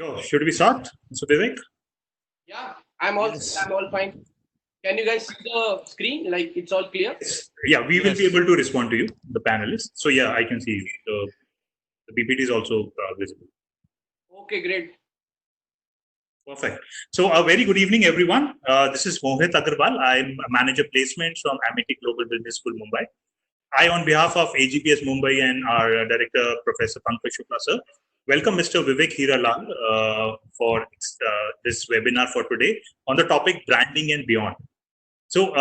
Sure. Should we start, Mr. Vivek? Yeah, I'm all fine. Can you guys see the screen? Like it's all clear? Yeah, we will be able to respond to you, the panelists. So yeah, I can see you. The PPT is also visible. Okay, great. Perfect. So a very good evening, everyone. This is Mohit Agarwal. I'm a manager placement from Amity Global Business School, Mumbai. I, on behalf of AGPS Mumbai and our director, Professor Pankaj Shukla, sir, welcome Mr. Vivek Hiralal for this webinar for today on the topic branding and beyond. So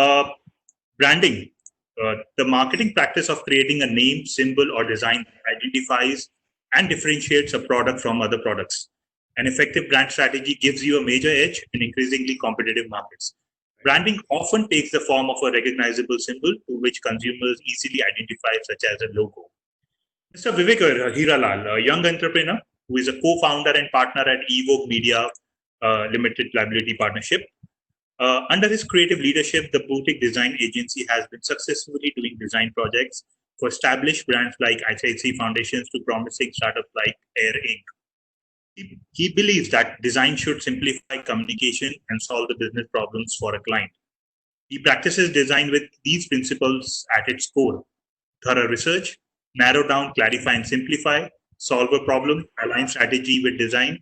branding, the marketing practice of creating a name, symbol, or design that identifies and differentiates a product from other products. An effective brand strategy gives you a major edge in increasingly competitive markets. Branding often takes the form of a recognizable symbol to which consumers easily identify, such as a logo. Mr. Vivek Hiralal, a young entrepreneur who is a co-founder and partner at Evoguemedia Limited Liability Partnership. Under his creative leadership, the boutique design agency has been successfully doing design projects for established brands like ICICI Foundations to promising startups like Air Inc. He believes that design should simplify communication and solve the business problems for a client. He practices design with these principles at its core: thorough research, narrow down, clarify, and simplify, solve a problem, align strategy with design,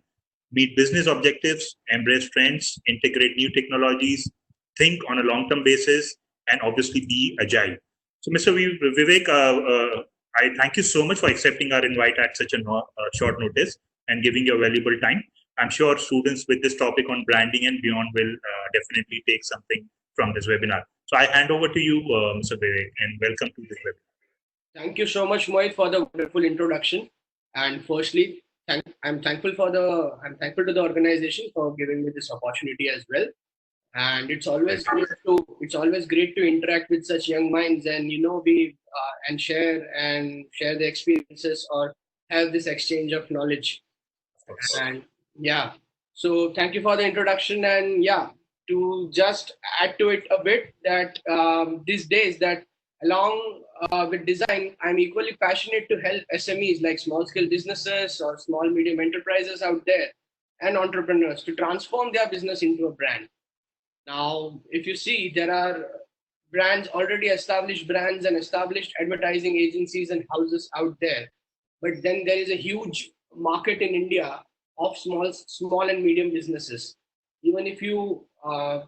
meet business objectives, embrace trends, integrate new technologies, think on a long-term basis, and obviously be agile. So, Mr. Vivek, I thank you so much for accepting our invite at such a short notice and giving your valuable time. I'm sure students with this topic on branding and beyond will definitely take something from this webinar. So I hand over to you, Mr. Vivek, and welcome to this webinar. Thank you so much, Mohit, for the wonderful introduction. And firstly, I'm thankful to the organization for giving me this opportunity as well. And it's always great to interact with such young minds and and share the experiences or have this exchange of knowledge. And yeah, so thank you for the introduction. And yeah, to just add to it a bit, that these days that along with design, I'm equally passionate to help SMEs like small scale businesses or small medium enterprises out there and entrepreneurs to transform their business into a brand. Now, if you see, there are already established brands and established advertising agencies and houses out there. But then there is a huge market in India of small and medium businesses. Even if you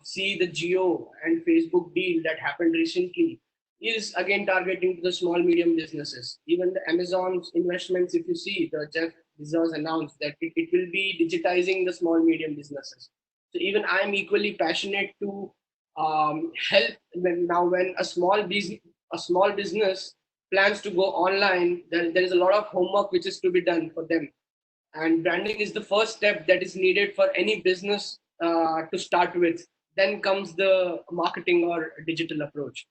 see the Jio and Facebook deal that happened recently, is again targeting to the small medium businesses. Even the Amazon's investments, if you see, the Jeff Bezos announced that it will be digitizing the small medium businesses. So even I'm equally passionate to help when a small business plans to go online, there is a lot of homework which is to be done for them. And branding is the first step that is needed for any business to start with. Then comes the marketing or digital approach.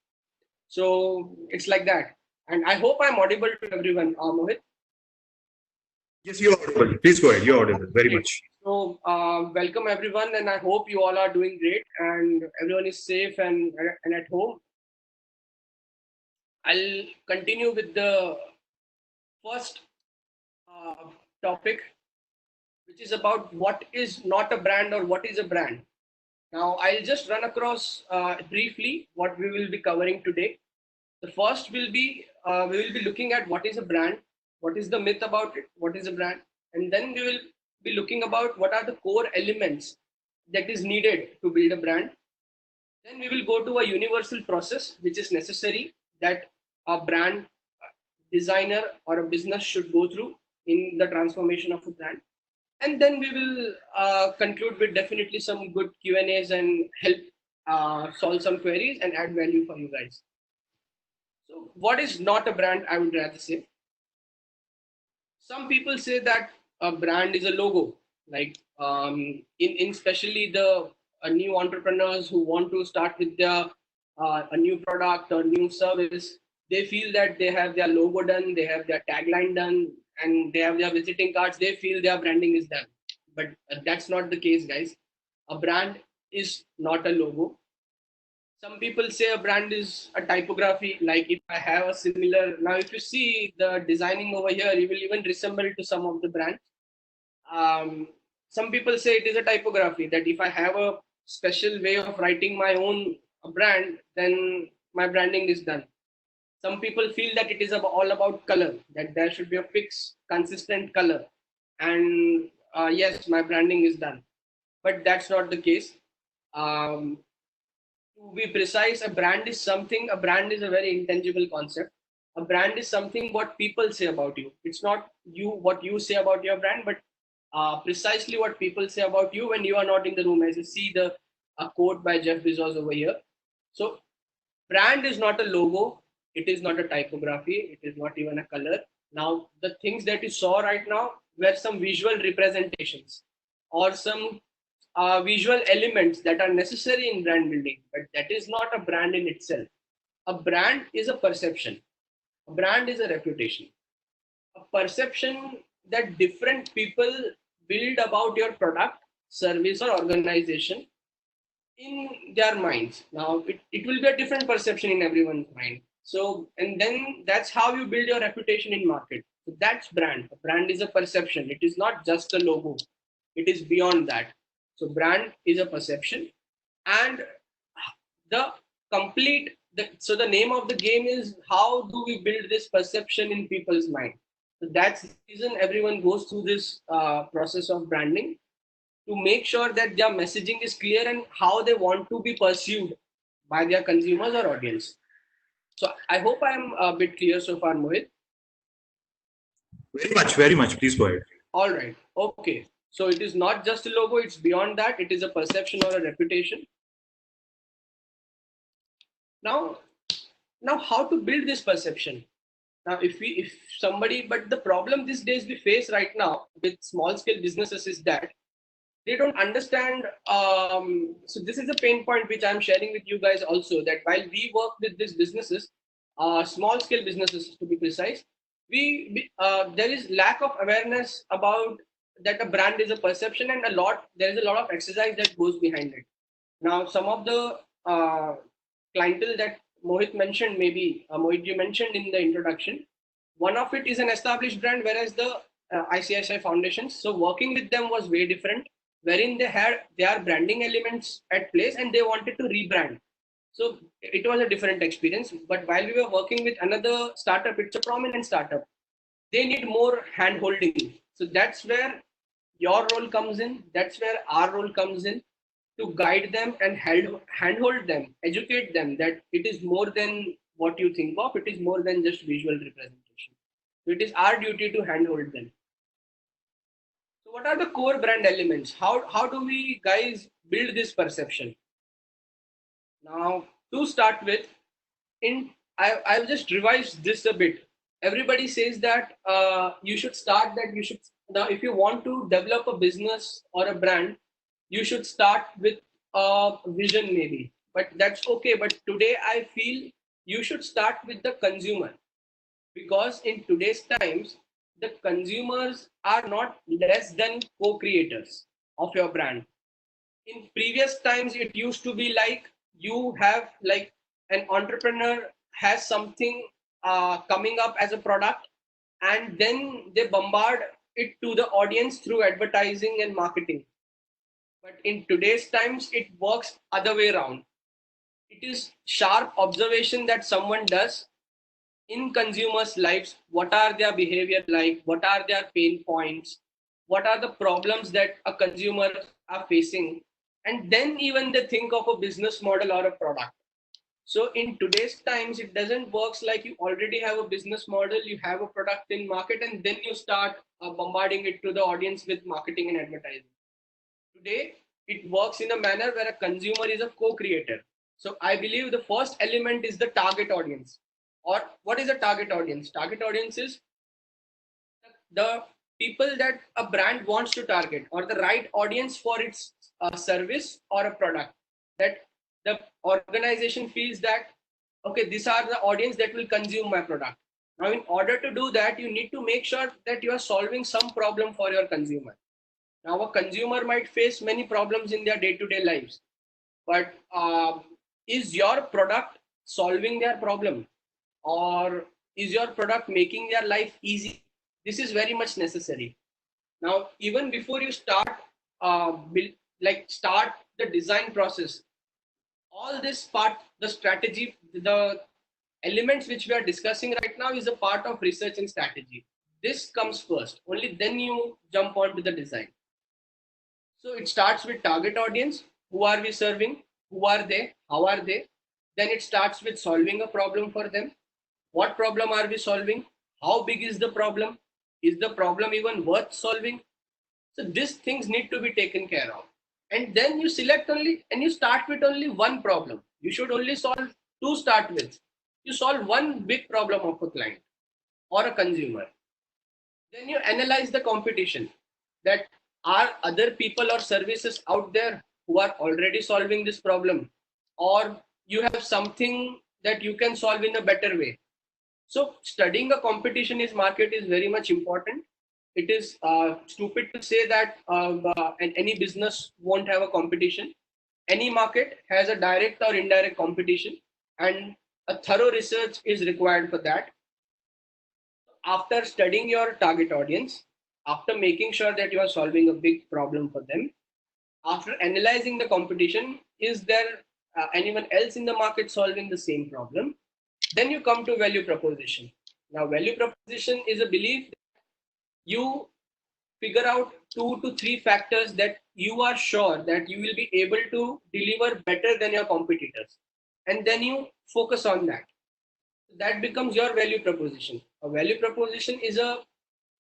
So it's like that. And I hope I'm audible to everyone, Mohit. Yes, you're audible. Please go ahead. You're audible. Very much. So welcome everyone, and I hope you all are doing great and everyone is safe and at home. I'll continue with the first topic, which is about what is not a brand or what is a brand. Now, I'll just run across briefly what we will be covering today. The first will be, we will be looking at what is a brand, what is the myth about it, what is a brand, and then we will be looking about what are the core elements that is needed to build a brand. Then we will go to a universal process which is necessary that a brand designer or a business should go through in the transformation of a brand. And then we will conclude with definitely some good Q&As and help solve some queries and add value for you guys. So what is not a brand, I would rather say. Some people say that a brand is a logo, like in especially the new entrepreneurs who want to start with their a new product or new service. They feel that they have their logo done, they have their tagline done, and they have their visiting cards. They feel their branding is done, but that's not the case, guys. A brand is not a logo. Some people say a brand is a typography. Like if I have a similar, now if you see the designing over here, you will even resemble to some of the brands. some people say it is a typography, that if I have a special way of writing my own brand, then my branding is done. Some people feel that it is all about color, that there should be a fixed, consistent color. And yes, my branding is done. But that's not the case. To be precise, a brand is a very intangible concept. A brand is something what people say about you. It's not what you say about your brand, but precisely what people say about you when you are not in the room. As you see the a quote by Jeff Bezos over here. So brand is not a logo, it is not a typography, it is not even a color. Now the things that you saw right now were some visual representations or some visual elements that are necessary in brand building, but that is not a brand in itself. A brand is a perception, a brand is a reputation, a perception that different people build about your product, service, or organization in their minds. Now it will be a different perception in everyone's mind. So, and then that's how you build your reputation in market. So that's brand. A brand is a perception. It is not just a logo. It is beyond that. So brand is a perception, and the so the name of the game is how do we build this perception in people's mind. So that's the reason everyone goes through this process of branding, to make sure that their messaging is clear and how they want to be perceived by their consumers or audience. So I hope I'm a bit clear so far, Mohit. Very much, very much. Please go ahead. All right. Okay. So it is not just a logo, it's beyond that. It is a perception or a reputation. Now how to build this perception? Now, if somebody, but the problem these days we face right now with small scale businesses is that they don't understand. So this is a pain point which I'm sharing with you guys also, that while we work with these businesses, small scale businesses to be precise, there is lack of awareness about that a brand is a perception, and there is a lot of exercise that goes behind it. Now, some of the clientele that Mohit mentioned, maybe Mohit you mentioned in the introduction, one of it is an established brand, whereas the ICICI Foundations. So working with them was way different, wherein they had their branding elements at place and they wanted to rebrand. So it was a different experience. But while we were working with another startup, it's a prominent startup, they need more hand holding. So that's where your role comes in. That's where our role comes in, to guide them and handhold them, educate them that it is more than what you think of. It is more than just visual representation. So it is our duty to handhold them. So what are the core brand elements? How do we guys build this perception? Now, to start with, I'll just revise this a bit. Everybody says that if you want to develop a business or a brand, you should start with a vision maybe, but that's okay. But today I feel you should start with the consumer, because in today's times, the consumers are not less than co-creators of your brand. In previous times, it used to be like you have like an entrepreneur has something coming up as a product, and then they bombard it to the audience through advertising and marketing. But in today's times, it works other way around. It is sharp observation that someone does in consumers' lives. What are their behavior like? What are their pain points? What are the problems that a consumer are facing? And then even they think of a business model or a product. So in today's times, it doesn't work like you already have a business model, you have a product in market, and then you start bombarding it to the audience with marketing and advertising. Today, it works in a manner where a consumer is a co-creator. So I believe the first element is the target audience. Or what is a target audience? Target audience is the people that a brand wants to target, or the right audience for its service or a product, that the organization feels that, okay, these are the audience that will consume my product. Now, in order to do that, you need to make sure that you are solving some problem for your consumer. Now, a consumer might face many problems in their day-to-day lives, but is your product solving their problem, or is your product making their life easy? This is very much necessary. Now, even before you start start the design process. All this part, the strategy, the elements which we are discussing right now is a part of research and strategy. This comes first. Only then you jump onto the design. So it starts with target audience. Who are we serving? Who are they? How are they? Then it starts with solving a problem for them. What problem are we solving? How big is the problem? Is the problem even worth solving? So these things need to be taken care of. And then you select only, and you start with only one problem. You should only solve two start with. You solve one big problem of a client or a consumer. Then you analyze the competition, that are other people or services out there who are already solving this problem, or you have something that you can solve in a better way. So studying a competition is market is very much important. It is stupid to say that and any business won't have a competition. Any market has a direct or indirect competition, and a thorough research is required for that. After studying your target audience, after making sure that you are solving a big problem for them, after analyzing the competition, is there anyone else in the market solving the same problem? Then you come to value proposition. Now, value proposition is a belief that you figure out 2 to 3 factors that you are sure that you will be able to deliver better than your competitors, and then you focus on that. That becomes your value proposition. A value proposition is a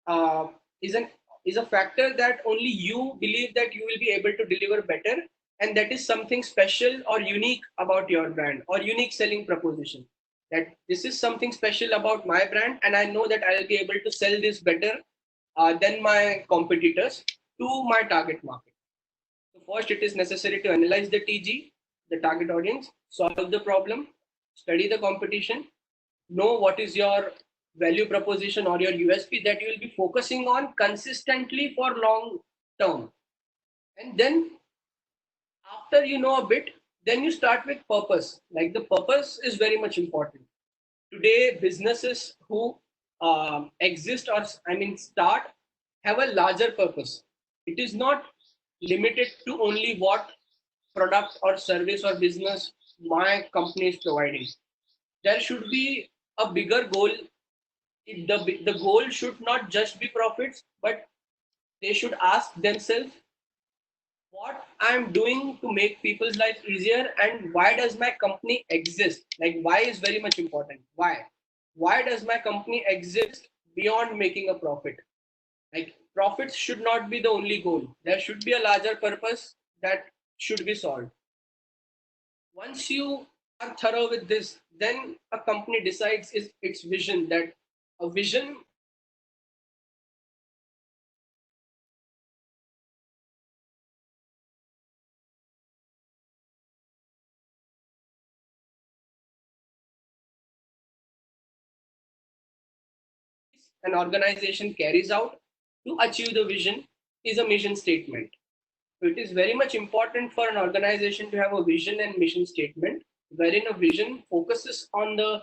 uh, is an is a factor that only you believe that you will be able to deliver better, and that is something special or unique about your brand, or unique selling proposition, that this is something special about my brand, and I know that I'll be able to sell this better than my competitors to my target market. So first, it is necessary to analyze the TG, the target audience, solve the problem, study the competition, know what is your value proposition or your USP that you will be focusing on consistently for long term. And then after you know a bit, then you start with purpose. Like, the purpose is very much important. Today, businesses who exist, or I mean start, have a larger purpose. It is not limited to only what product or service or business my company is providing. There should be a bigger goal. The goal should not just be profits, but they should ask themselves what I'm doing to make people's life easier, and why does my company exist? Like, why is very much important. Why does my company exist beyond making a profit? Like, profits should not be the only goal. There should be a larger purpose that should be solved. Once you are thorough with this, then a company decides its vision. That a vision an organization carries out to achieve the vision is a mission statement. So it is very much important for an organization to have a vision and mission statement, wherein a vision focuses on the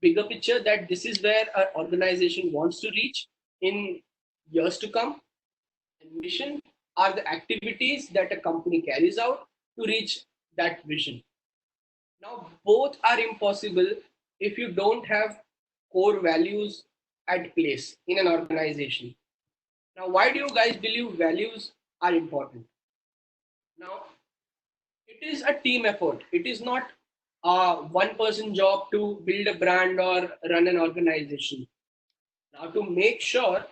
bigger picture, that this is where an organization wants to reach in years to come. And mission are the activities that a company carries out to reach that vision. Now, both are impossible if you don't have core values at place in an organization. Now, why do you guys believe values are important? Now, it is a team effort. It is not a one person job to build a brand or run an organization. Now, to make sure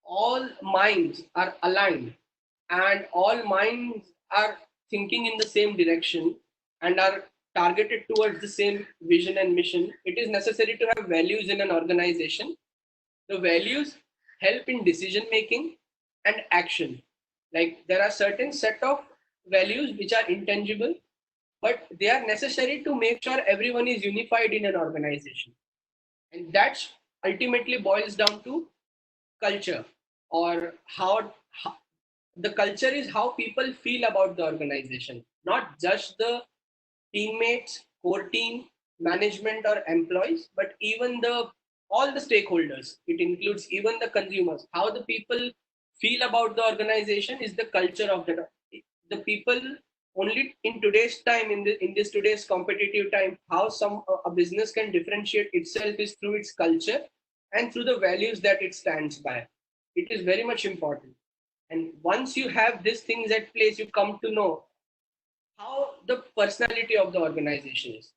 all minds are aligned and all minds are thinking in the same direction and are targeted towards the same vision and mission, it is necessary to have values in an organization. The values help in decision making and action. Like, there are certain set of values which are intangible, but they are necessary to make sure everyone is unified in an organization. And that ultimately boils down to culture, or how the culture is how people feel about the organization, not just the teammates, core team, management, or employees, but even the all the stakeholders. It includes even the consumers, how the people feel about the organization is the culture of the people. Only in today's time, in this today's competitive time, how a business can differentiate itself is through its culture and through the values that it stands by. It is very much important. And once you have these things at place, you come to know how the personality of the organization is.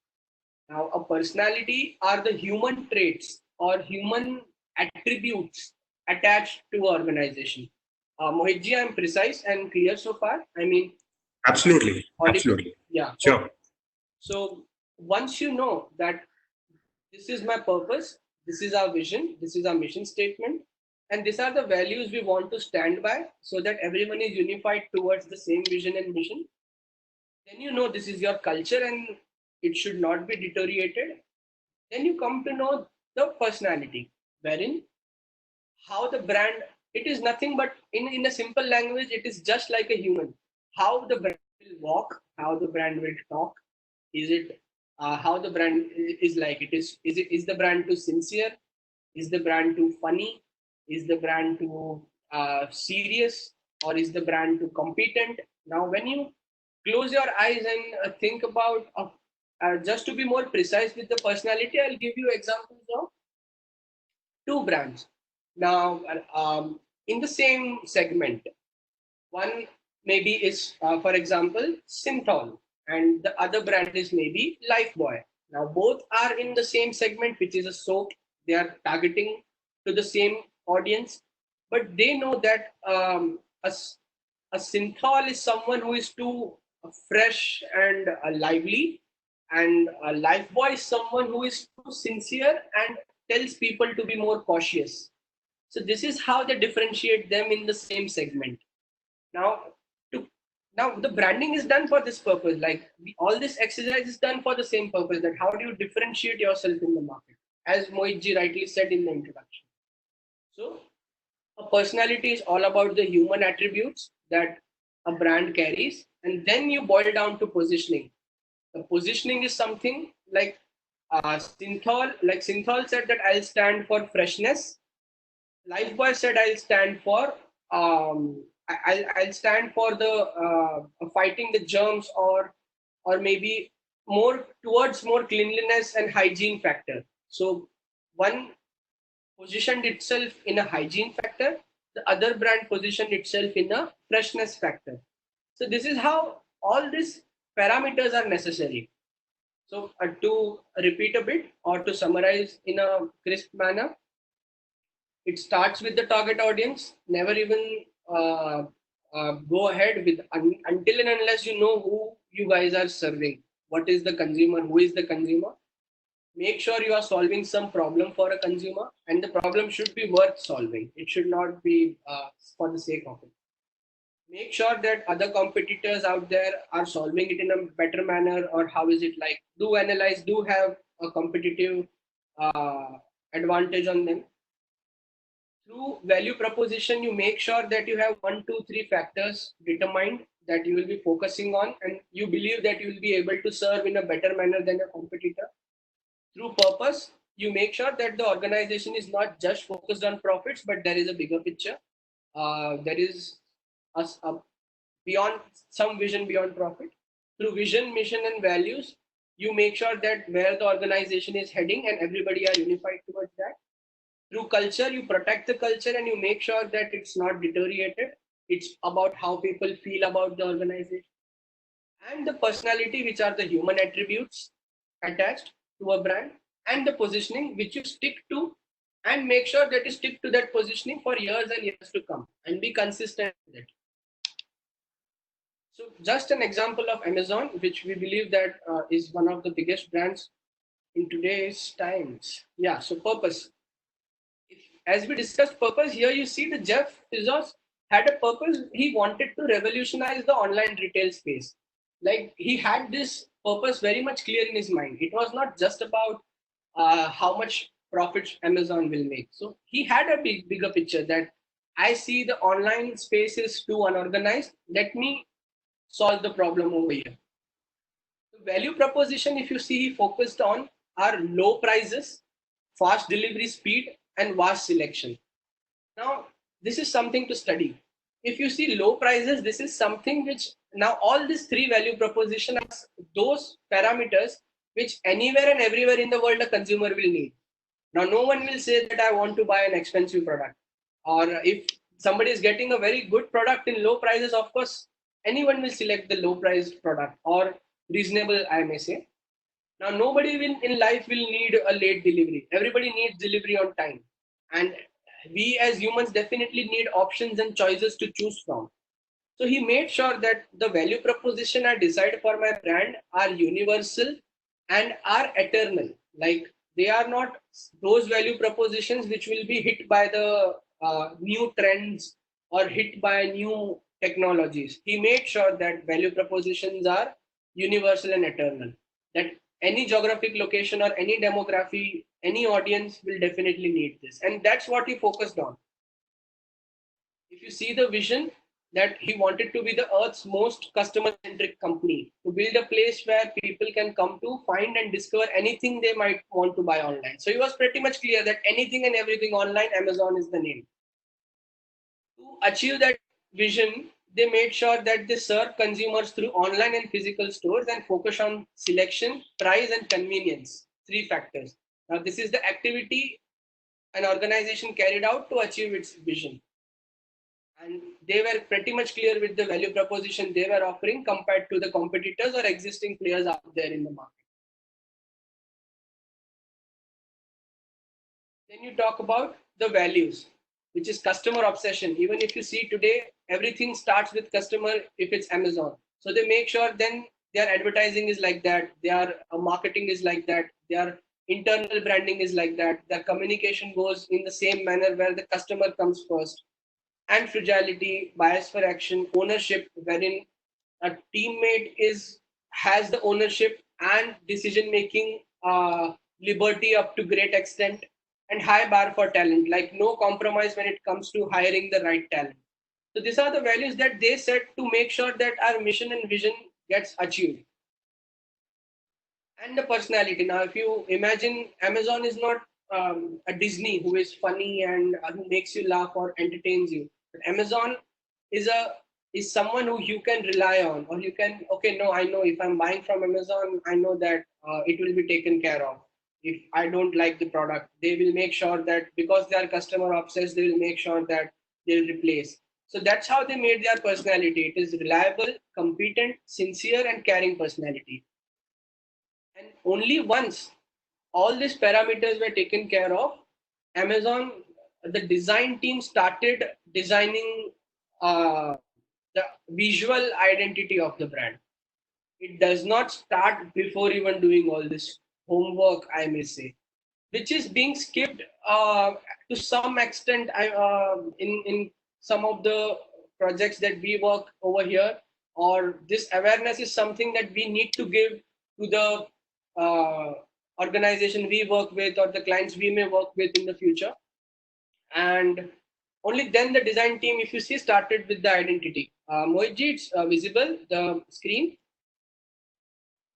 Now, a personality are the human traits or human attributes attached to organization. Mohitji, I'm precise and clear so far. I mean, absolutely, audible? absolutely. Yeah. Sure. Okay. So once you know that this is my purpose, this is our vision, this is our mission statement, and these are the values we want to stand by, so that everyone is unified towards the same vision and mission, then you know this is your culture and it should not be deteriorated. Then you come to know the personality, wherein how the brand, it is nothing but in a simple language, it is just like a human. How the brand will walk, how the brand will talk, is it how the brand is like, is the brand too sincere, is the brand too funny, is the brand too serious, or is the brand too competent? Now when you close your eyes and think about just to be more precise with the personality, I'll give you examples of two brands. Now, in the same segment, one maybe is, for example, Synthol, and the other brand is maybe Lifebuoy. Now, both are in the same segment, which is a soap. They are targeting to the same audience, but they know that a Synthol is someone who is too fresh and lively, and a Lifebuoy is someone who is too sincere and tells people to be more cautious. So this is how they differentiate them in the same segment. Now, to, now the branding is done for this purpose. Like all this exercise is done for the same purpose. That how do you differentiate yourself in the market, as Mohitji rightly said in the introduction. So a personality is all about the human attributes that a brand carries, and then you boil down to positioning. The positioning is something like Synthol said that I'll stand for freshness. Lifebuoy said I'll stand for I'll stand for the fighting the germs, or maybe more towards more cleanliness and hygiene factor. So one positioned itself in a hygiene factor, the other brand positioned itself in a freshness factor. So this is how all these parameters are necessary. So to repeat a bit or to summarize in a crisp manner, it starts with the target audience. Never even go ahead with until and unless you know who you guys are serving. What is the consumer? Who is the consumer? Make sure you are solving some problem for a consumer, and the problem should be worth solving. It should not be for the sake of it. Make sure that other competitors out there are solving it in a better manner, or how is it like? Do analyze, do have a competitive advantage on them. Through value proposition, you make sure that you have 1, 2, 3 factors determined that you will be focusing on, and you believe that you will be able to serve in a better manner than a competitor. Through purpose, you make sure that the organization is not just focused on profits, but there is a bigger picture. There is a beyond some vision beyond profit. Through vision, mission, and values, you make sure that where the organization is heading and everybody are unified towards that. Through culture, you protect the culture and you make sure that it's not deteriorated. It's about how people feel about the organization. And the personality, which are the human attributes attached to a brand, and the positioning, which you stick to, and make sure that you stick to that positioning for years and years to come and be consistent with it. So just an example of Amazon, which we believe that is one of the biggest brands in today's times. Yeah, so purpose. As we discussed purpose, here you see the Jeff Bezos had a purpose. He wanted to revolutionize the online retail space. Like he had this purpose very much clear in his mind. It was not just about how much profit Amazon will make. So he had a bigger picture that I see the online space is too unorganized. Let me solve the problem over here. The value proposition, if you see, he focused on are low prices, fast delivery speed, and vast selection. Now, this is something to study. If you see low prices, this is something which now all these three value proposition are those parameters which anywhere and everywhere in the world a consumer will need. Now, no one will say that I want to buy an expensive product. Or if somebody is getting a very good product in low prices, of course, anyone will select the low priced product or reasonable, I may say. Now, nobody will in life will need a late delivery. Everybody needs delivery on time. And we as humans definitely need options and choices to choose from. So he made sure that the value proposition I decide for my brand are universal and are eternal. Like they are not those value propositions which will be hit by the new trends or hit by new technologies. He made sure that value propositions are universal and eternal. That any geographic location or any demography, any audience will definitely need this. And that's what he focused on. If you see the vision, that he wanted to be the earth's most customer centric company, to build a place where people can come to find and discover anything they might want to buy online. So he was pretty much clear that anything and everything online, Amazon is the name. To achieve that vision, they made sure that they serve consumers through online and physical stores and focus on selection, price, and convenience. Three factors. Now, this is the activity an organization carried out to achieve its vision. And they were pretty much clear with the value proposition they were offering compared to the competitors or existing players out there in the market. Then you talk about the values, which is customer obsession. Even if you see today, everything starts with customer if it's Amazon. So they make sure then their advertising is like that, their marketing is like that, their internal branding is like that, their communication goes in the same manner where the customer comes first. And fragility, bias for action, ownership, wherein a teammate has the ownership and decision making liberty up to great extent, and high bar for talent, like no compromise when it comes to hiring the right talent. So these are the values that they set to make sure that our mission and vision gets achieved. And the personality. Now, if you imagine, Amazon is not a Disney who is funny and who makes you laugh or entertains you. But Amazon is someone who you can rely on, or you can, okay, no, I know if I'm buying from Amazon, I know that it will be taken care of. If I don't like the product, they will make sure that because they are customer obsessed, they will make sure that they'll replace. So that's how they made their personality. It is reliable, competent, sincere, and caring personality. And only once all these parameters were taken care of, Amazon, the design team started designing the visual identity of the brand. It does not start before even doing all this homework, I may say, which is being skipped to some extent. In some of the projects that we work over here, or this awareness is something that we need to give to the organization we work with or the clients we may work with in the future. And only then the design team, if you see, started with the identity. Mohitji, it's visible, the screen?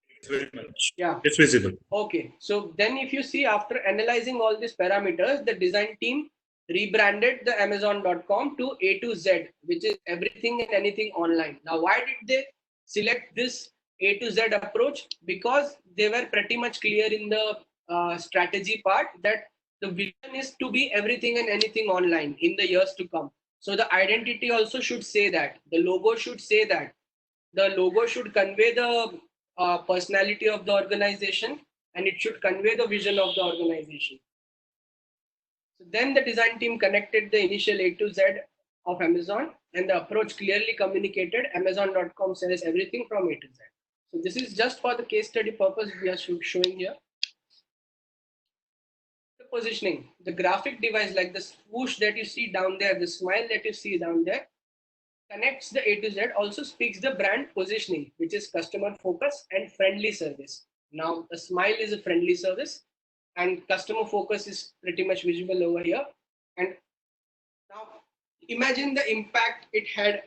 It's very much. Yeah. It's visible. Okay. So then if you see, after analyzing all these parameters, the design team rebranded the Amazon.com to A to Z, which is everything and anything online. Now, why did they select this A to Z approach? Because they were pretty much clear in the strategy part that the vision is to be everything and anything online in the years to come. So the identity also should say that. The logo should say that. The logo should convey the personality of the organization, and it should convey the vision of the organization. So then the design team connected the initial A to Z of Amazon, and the approach clearly communicated Amazon.com sells everything from A to Z. So this is just for the case study purpose we are showing here. The positioning, the graphic device like the swoosh that you see down there, the smile that you see down there, connects the A to Z, also speaks the brand positioning, which is customer focus and friendly service. Now, the smile is a friendly service, and customer focus is pretty much visible over here. And now, imagine the impact it had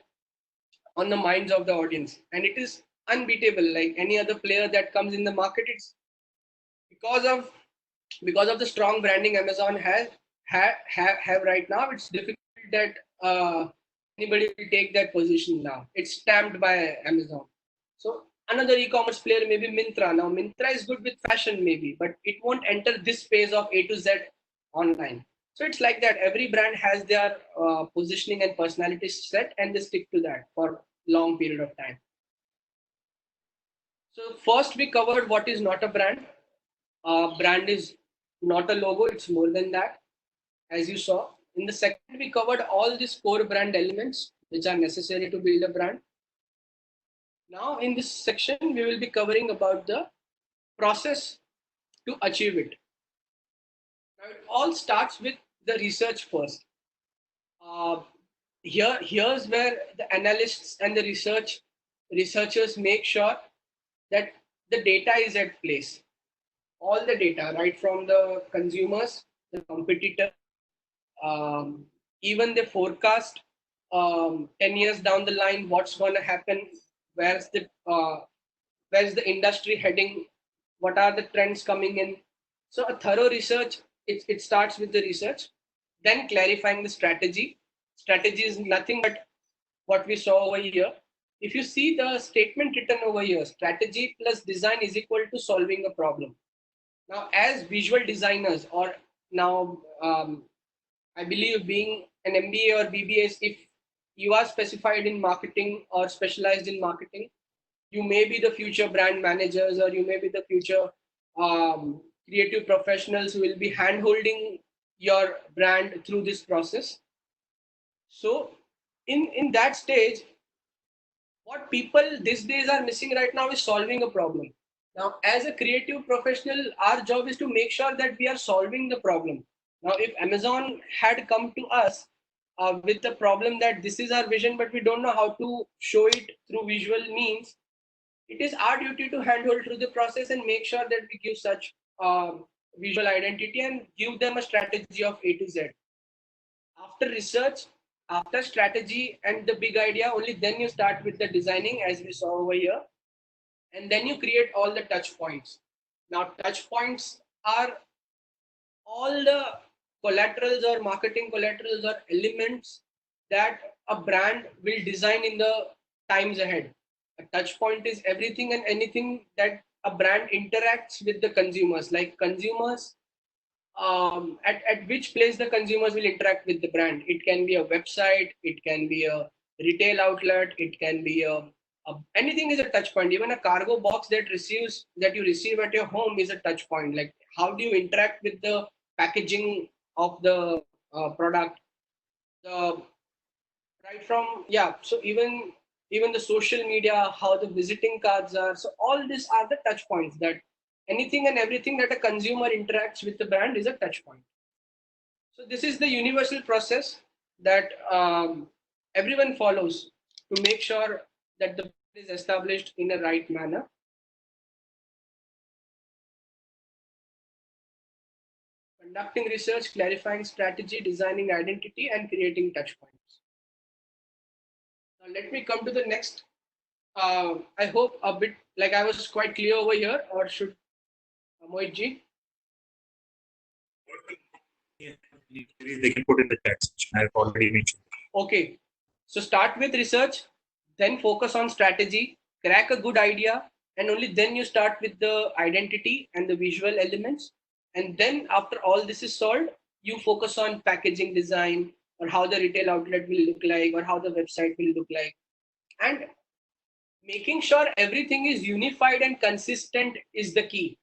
on the minds of the audience, and it is unbeatable. Like any other player that comes in the market, it's because of the strong branding Amazon have right now. It's difficult that anybody will take that position now. It's stamped by Amazon. So another e-commerce player may be Myntra. Now Myntra is good with fashion maybe, but it won't enter this phase of A to Z online. So it's like that. Every brand has their positioning and personality set, and they stick to that for long period of time. So first we covered what is not a brand. Brand is not a logo, it's more than that, as you saw. In the second, we covered all these core brand elements which are necessary to build a brand. Now in this section, we will be covering about the process to achieve it. Now it all starts with the research first. Here's where the analysts and the researchers make sure that the data is at place. All the data, right from the consumers, the competitor, even the forecast 10 years down the line, what's going to happen, where's the industry heading, what are the trends coming in. So a thorough research, it starts with the research, then clarifying the strategy. Strategy is nothing but what we saw over here. If you see the statement written over here, strategy plus design is equal to solving a problem. Now, as visual designers, or now I believe being an MBA or BBA, if you are specified in marketing or specialized in marketing, you may be the future brand managers, or you may be the future creative professionals who will be hand-holding your brand through this process. So in that stage, what people these days are missing right now is solving a problem. Now, as a creative professional, our job is to make sure that we are solving the problem. Now, if Amazon had come to us with the problem that this is our vision, but we don't know how to show it through visual means, it is our duty to handhold through the process and make sure that we give such visual identity and give them a strategy of A to Z. After research, after strategy and the big idea, only then you start with the designing, as we saw over here. And then you create all the touch points. Now, touch points are all the collaterals or marketing collaterals or elements that a brand will design in the times ahead. A touch point is everything and anything that a brand interacts with the consumers, like consumers, at which place the consumers will interact with the brand. It can be a website, it can be a retail outlet, it can be anything is a touch point. Even a cargo box that you receive at your home is a touch point. Like, how do you interact with the packaging of the product? Right from, yeah, so even the social media, how the visiting cards are. So all these are the touch points, that anything and everything that a consumer interacts with the brand is a touch point. So this is the universal process that everyone follows to make sure that the brand is established in a right manner. Conducting research, clarifying strategy, designing identity, and creating touch points. Now let me come to the next. I hope a bit like I was quite clear over here, or should Mohit ji? They can put in the chat section. I've already mentioned. Okay, so start with research, then focus on strategy, crack a good idea, and only then you start with the identity and the visual elements. And then after all this is solved, you focus on packaging design, or how the retail outlet will look like, or how the website will look like. And making sure everything is unified and consistent is the key.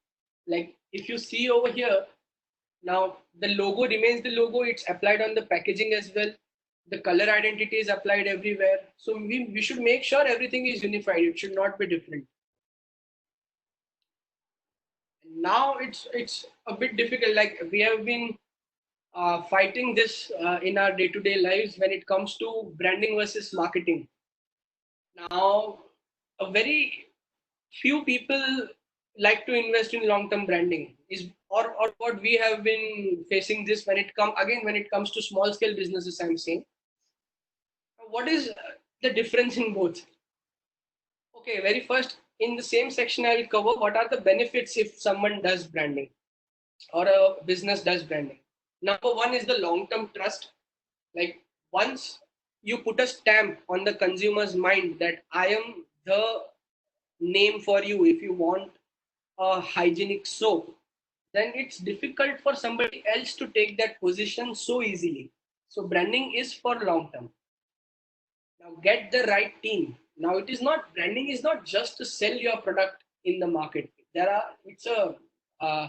Like if you see over here, now the logo remains the logo, it's applied on the packaging as well. The color identity is applied everywhere. So we should make sure everything is unified. It should not be different. Now it's a bit difficult. Like we have been fighting this in our day-to-day lives when it comes to branding versus marketing. Now, a very few people like to invest in long-term branding. Or what we have been facing this when it comes to small-scale businesses. I'm saying, what is the difference in both? Okay, very first, in the same section, I will cover what are the benefits if someone does branding or a business does branding. Number one is the long-term trust. Like once you put a stamp on the consumer's mind that I am the name for you. If you want a hygienic soap, then it's difficult for somebody else to take that position so easily. So branding is for long term. Now get the right team. Now it is not, branding is not just to sell your product in the market. There are, uh,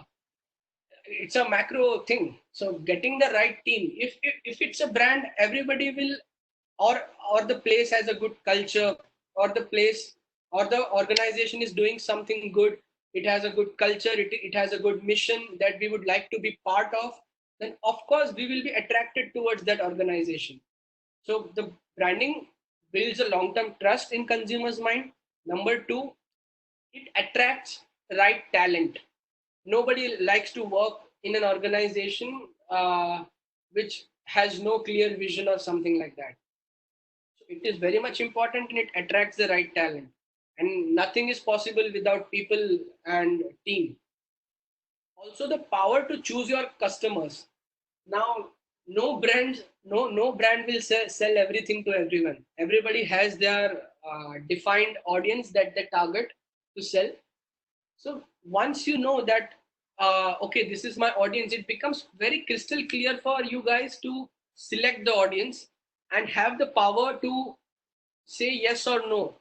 it's a macro thing. So getting the right team. If it's a brand, everybody will, or the place has a good culture, or the place or the organization is doing something good, it has a good culture, it has a good mission that we would like to be part of, then of course we will be attracted towards that organization. So the branding builds a long-term trust in consumers' mind. Number two, it attracts right talent. Nobody likes to work in an organization which has no clear vision or something like that. So it is very much important, and it attracts the right talent. And nothing is possible without people and team. Also, the power to choose your customers. Now, no brand will sell everything to everyone. Everybody has their defined audience that they target to sell. So once you know that, okay, this is my audience, it becomes very crystal clear for you guys to select the audience and have the power to say yes or no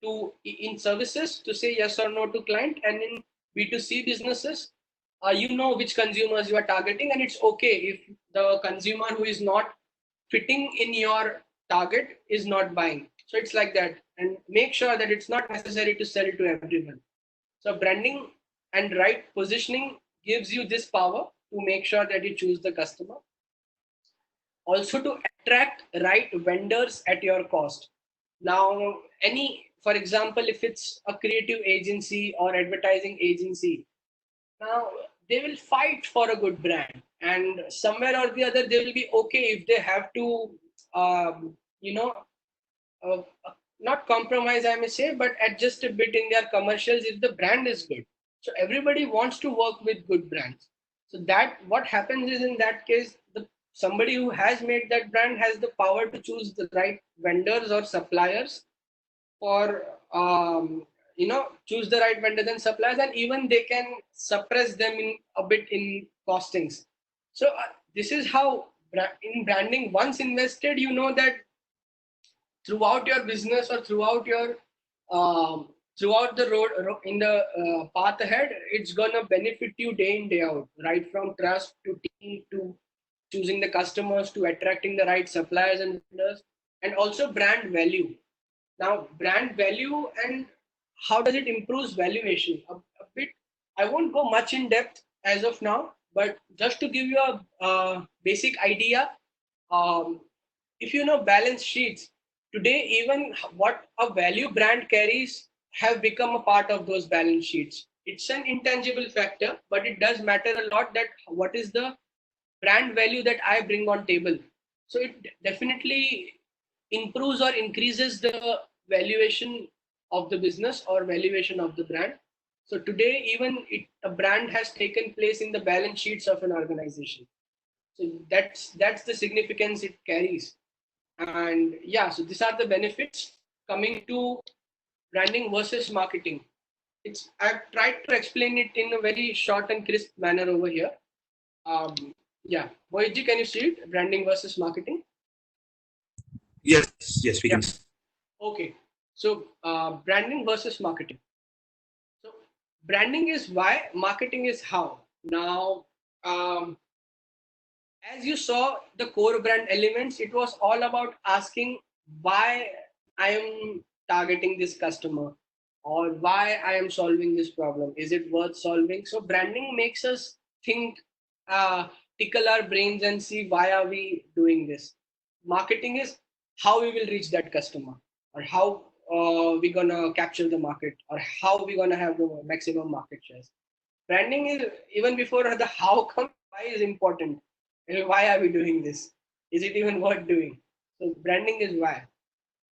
to, in services, to say yes or no to client, and in B2C businesses, you know which consumers you are targeting, and it's okay if the consumer who is not fitting in your target is not buying. So it's like that, and make sure that it's not necessary to sell to everyone. So branding and right positioning gives you this power to make sure that you choose the customer. Also to attract right vendors at your cost. Now, for example, if it's a creative agency or advertising agency, now they will fight for a good brand, and somewhere or the other they will be okay if they have to, um, you know, uh, not compromise, I may say, but adjust a bit in their commercials if the brand is good. So everybody wants to work with good brands. So that what happens is, in that case, somebody who has made that brand has the power to choose the right vendors or suppliers for, choose the right vendors and suppliers, and even they can suppress them in a bit in costings. So this is how in branding, once invested, you know that throughout your business or um, throughout the road in the path ahead, it's gonna benefit you day in day out, right from trust to team to choosing the customers to attracting the right suppliers and vendors, and also brand value. Now brand value and how does it improves valuation a bit. I won't go much in depth as of now, but just to give you a basic idea, um, if you know balance sheets today, even what a value brand carries have become a part of those balance sheets. It's an intangible factor, but it does matter a lot that what is the brand value that I bring on table. So it definitely improves or increases the valuation of the business or valuation of the brand. So today, even a brand has taken place in the balance sheets of an organization. So that's the significance it carries. And yeah, so these are the benefits. Coming to branding versus marketing, I've tried to explain it in a very short and crisp manner over here. um, yeah, Boyji, can you see it, branding versus marketing? Yes, yes, we Yeah. can. Okay, so branding versus marketing. So branding is why, marketing is how. Now, um, as you saw the core brand elements, it was all about asking why I am targeting this customer, or why I am solving this problem. Is it worth solving? So branding makes us think, uh, tickle our brains and see why are we doing this. Marketing is how we will reach that customer, or how we gonna capture the market, or how we gonna have the maximum market shares. Branding is, even before the how come, why is important. Why are we doing this? Is it even worth doing? So branding is why.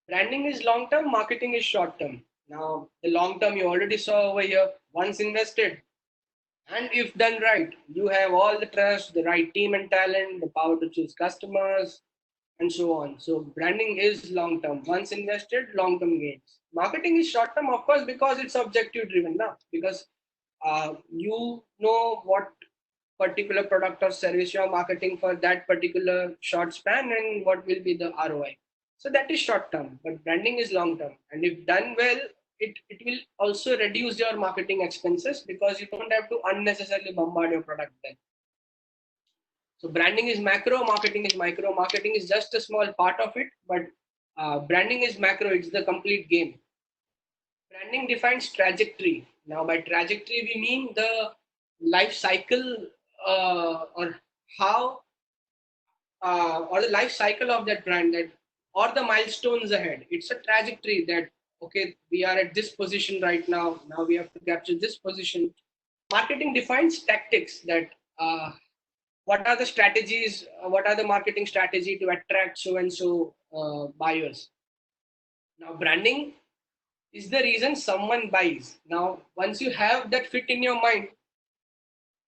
Branding is long term, marketing is short term. Now the long term you already saw over here. Once invested, and if done right, you have all the trust, the right team and talent, the power to choose customers, and so on. So branding is long term. Once invested, long term gains. Marketing is short term, of course, because it's objective driven now. Because you know what particular product or service you are marketing for that particular short span and what will be the ROI. So that is short term, but branding is long term. And if done well, it will also reduce your marketing expenses because you don't have to unnecessarily bombard your product then. So branding is macro, marketing is micro. Marketing is just a small part of it, but branding is macro. It's the complete game. Branding defines trajectory. Now, by trajectory, we mean the life cycle or how or the life cycle of that brand, that or the milestones ahead. It's a trajectory that okay, we are at this position right now. Now we have to capture this position. Marketing defines tactics that what are the strategies, what are the marketing strategy to attract so and so buyers. Now branding is the reason someone buys. Now once you have that fit in your mind,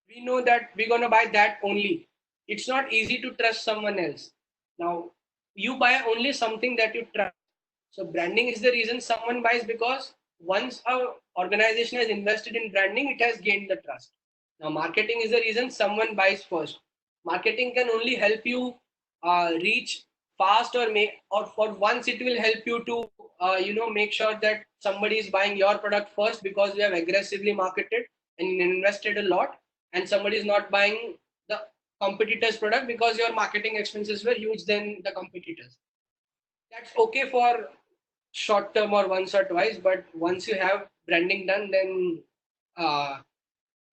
we know that we're going to buy that only. It's not easy to trust someone else. Now you buy only something that you trust. So branding is the reason someone buys, because once our organization has invested in branding, it has gained the trust. Now marketing is the reason someone buys first. Marketing can only help you reach fast, or make, or for once it will help you to make sure that somebody is buying your product first because you have aggressively marketed and invested a lot, and somebody is not buying the competitor's product because your marketing expenses were huge than the competitors. That's okay for short term or once or twice, but once you have branding done, then uh,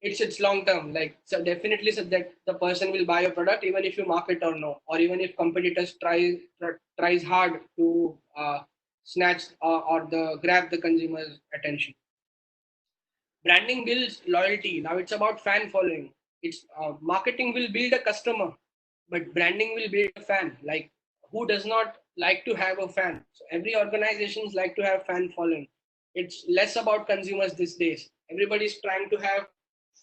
it's long term. Like, so definitely, so that the person will buy your product even if you market or no, or even if competitors tries hard to snatch or the grab the consumer's attention. Branding builds loyalty. Now it's about fan following. It's marketing will build a customer, but branding will build a fan. Like, who does not like to have a fan? So every organizations like to have fan following. It's less about consumers these days. Everybody's trying to have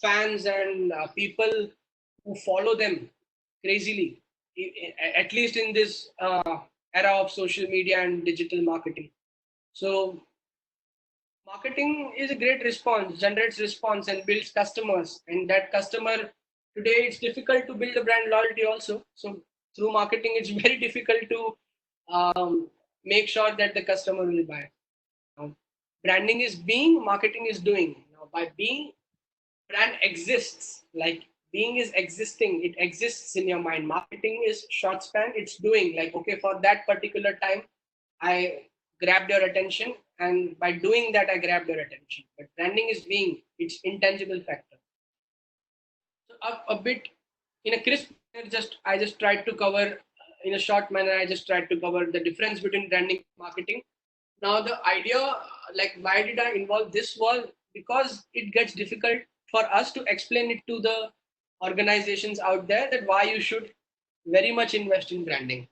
fans and people who follow them crazily. At least in this era of social media and digital marketing. So marketing is a great response, generates response and builds customers. And that customer, today it's difficult to build a brand loyalty also. So through marketing, it's very difficult to make sure that the customer will buy. Now, branding is being, marketing is doing. Now, by being, brand exists. Like being is existing, it exists in your mind. Marketing is short span, it's doing. Like, okay, for that particular time, I grabbed your attention, and by doing that, I grabbed your attention. But branding is being, it's intangible factor. So a bit in a crisp manner, just I just tried to cover in a short manner. I just tried to cover the difference between branding and marketing. Now the idea, like why did I involve this, was because it gets difficult for us to explain it to the organizations out there that why you should very much invest in branding.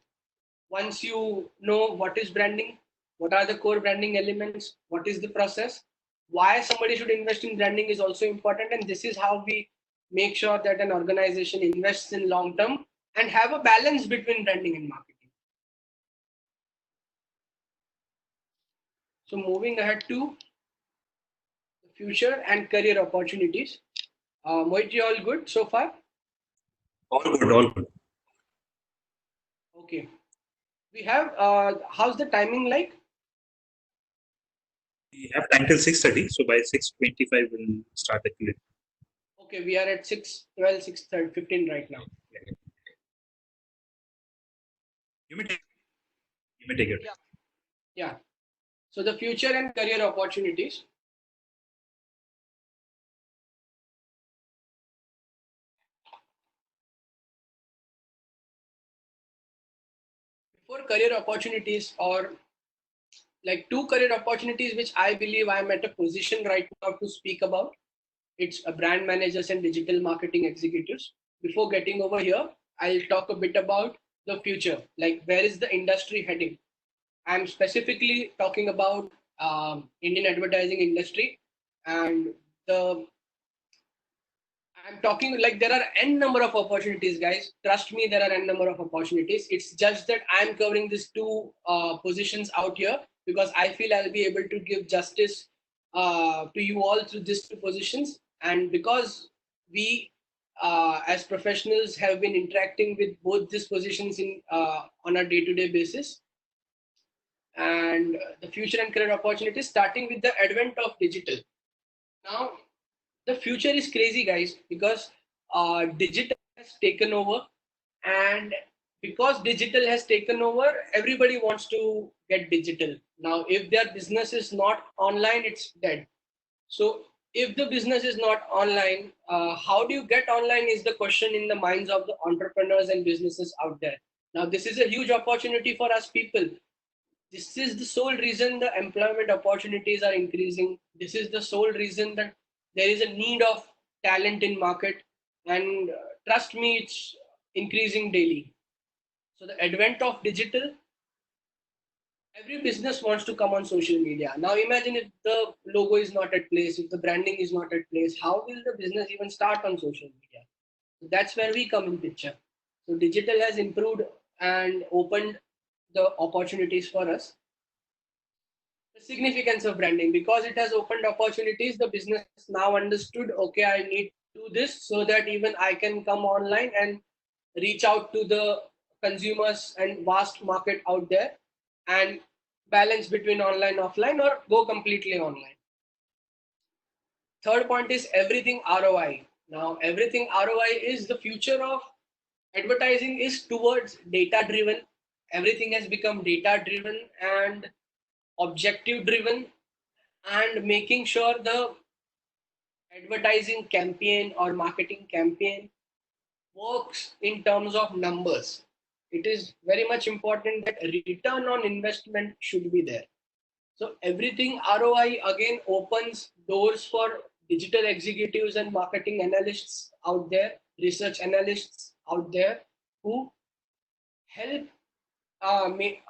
Once you know what is branding, what are the core branding elements, what is the process, why somebody should invest in branding is also important. And this is how we make sure that an organization invests in long term and have a balance between branding and marketing. So moving ahead to the future and career opportunities. Mohit, you all good so far? All good, all good. Okay. We have, how's the timing like? We have time till 6:30, so by 6:25 we'll start the Q&A. Okay, we are at 6:12, 6:15 right now. You may take it. Yeah. Yeah. So the future and career opportunities. Before career opportunities, or like two career opportunities which I believe I'm at a position right now to speak about. It's a brand managers and digital marketing executives. Before getting over here, I'll talk a bit about the future, like where is the industry heading. I'm specifically talking about Indian advertising industry, and the I'm talking like there are n number of opportunities, guys. Trust me, there are n number of opportunities. It's just that I'm covering these two positions out here because I feel I'll be able to give justice to you all through these two positions, and because we as professionals have been interacting with both these positions in on a day-to-day basis, and the future and career opportunities, starting with the advent of digital. Now the future is crazy, guys, because digital has taken over, and because digital has taken over, everybody wants to get digital now. If their business is not online, it's dead. So if the business is not online, how do you get online is the question in the minds of the entrepreneurs and businesses out there. Now this is a huge opportunity for us people. This is the sole reason the employment opportunities are increasing. This is the sole reason that there is a need of talent in market, and trust me, it's increasing daily. So the advent of digital, every business wants to come on social media. Now imagine if the logo is not at place, if the branding is not at place, how will the business even start on social media? So that's where we come in picture. So digital has improved and opened the opportunities for us. The significance of branding, because it has opened opportunities, the business now understood, okay, I need to do this so that even I can come online and reach out to the consumers and vast market out there, and balance between online offline or go completely online. Third point is everything ROI. Now everything ROI is the future of advertising, is towards data driven. Everything has become data driven and objective driven, and making sure the advertising campaign or marketing campaign works in terms of numbers. It is very much important that return on investment should be there. So everything ROI again opens doors for digital executives and marketing analysts out there, research analysts out there, who help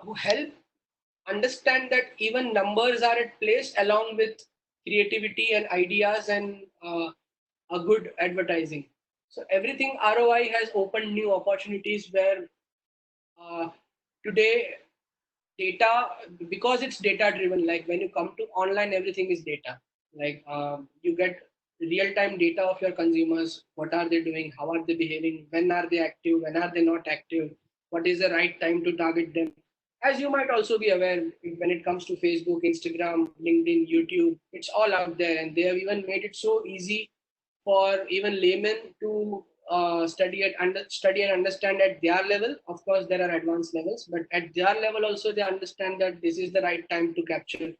who help understand that even numbers are at place along with creativity and ideas and a good advertising. So everything ROI has opened new opportunities where uh, today data, because it's data driven, like when you come to online, everything is data. Like you get real time data of your consumers. What are they doing? How are they behaving? When are they active? When are they not active? What is the right time to target them? As you might also be aware, when it comes to Facebook, Instagram, LinkedIn, YouTube, it's all out there, and they have even made it so easy for even laymen to study and understand at their level. Of course, there are advanced levels, but at their level also they understand that this is the right time to capture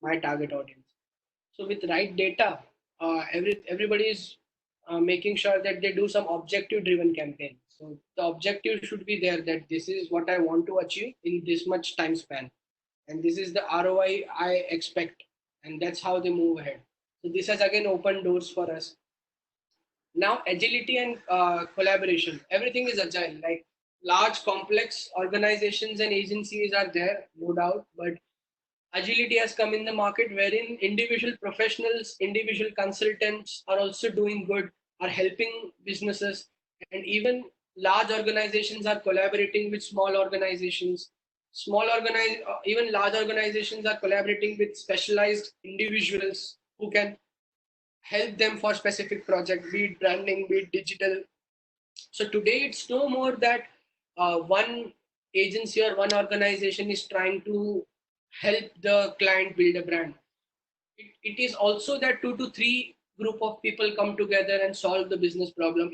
my target audience. So with right data, everybody is making sure that they do some objective driven campaign. So the objective should be there, that this is what I want to achieve in this much time span, and this is the ROI I expect, and that's how they move ahead. So this has again opened doors for us. Now agility and collaboration, everything is agile. Like large complex organizations and agencies are there, no doubt, but agility has come in the market wherein individual professionals, individual consultants are also doing good, are helping businesses, and even large organizations are collaborating with small organizations. Even large organizations are collaborating with specialized individuals who can help them for specific project, be it branding, be it digital. So today it's no more that one agency or one organization is trying to help the client build a brand. It is also that 2 to 3 group of people come together and solve the business problem.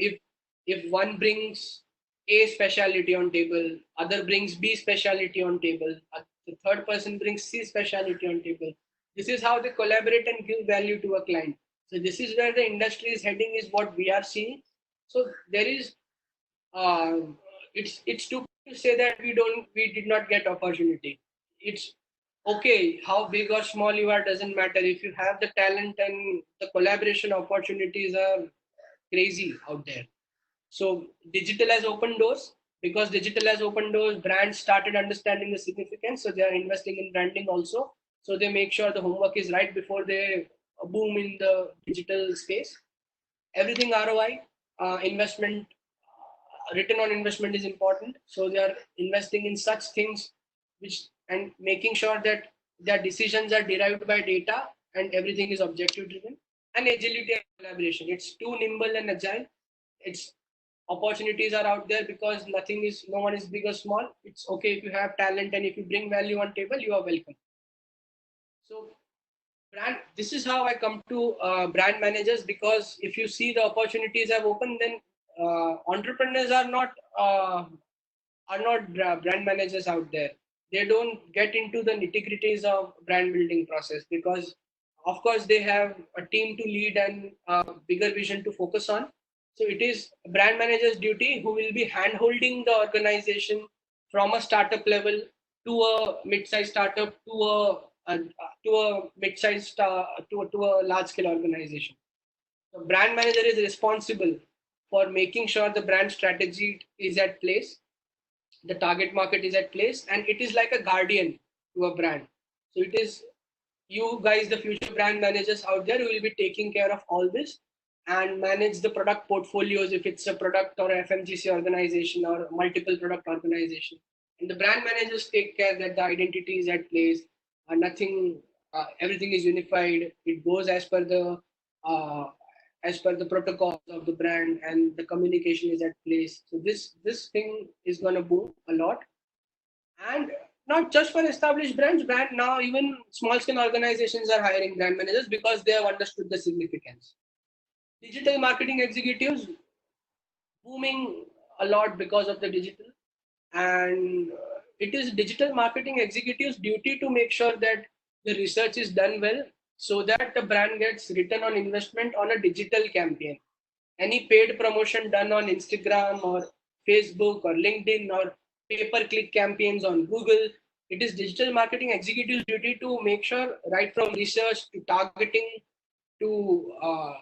If one brings A specialty on table, other brings B specialty on table, the third person brings C specialty on table. This is how they collaborate and give value to a client. So this is where the industry is heading, is what we are seeing. So there is uh, it's stupid to say that we did not get opportunity. It's okay, how big or small you are doesn't matter. If you have the talent, and the collaboration opportunities are crazy out there. So digital has opened doors. Because digital has opened doors, brands started understanding the significance, so they are investing in branding also. So they make sure the homework is right before they boom in the digital space. Everything ROI. investment, return on investment is important. So they are investing in such things which, and making sure that their decisions are derived by data and everything is objective driven. And agility and collaboration. It's too nimble and agile. It's opportunities are out there because no one is big or small. It's okay if you have talent and if you bring value on table, you are welcome. So this is how I come to brand managers, because if you see the opportunities have opened, then entrepreneurs are not brand managers out there. They don't get into the nitty-gritties of brand building process, because of course they have a team to lead and a bigger vision to focus on. So it is a brand manager's duty who will be hand-holding the organization from a startup level to a mid-sized startup to a mid-sized to a large-scale organization. The brand manager is responsible for making sure the brand strategy is at place, the target market is at place, and it is like a guardian to a brand. So it is you guys, the future brand managers out there, who will be taking care of all this and manage the product portfolios if it's a product or FMGC organization or multiple product organization. And the brand managers take care that the identity is at place, everything is unified. It goes uh, as per the protocols of the brand, and the communication is at place. So this thing is going to boom a lot, and not just for established brands. Brand now, even small scale organizations are hiring brand managers because they have understood the significance. Digital marketing executives booming a lot because of the digital, and it is digital marketing executives' duty to make sure that the research is done well, so that the brand gets return on investment on a digital campaign. Any paid promotion done on Instagram or Facebook or LinkedIn or pay-per-click campaigns on Google, it is digital marketing executives' duty to make sure, right from research to targeting to uh,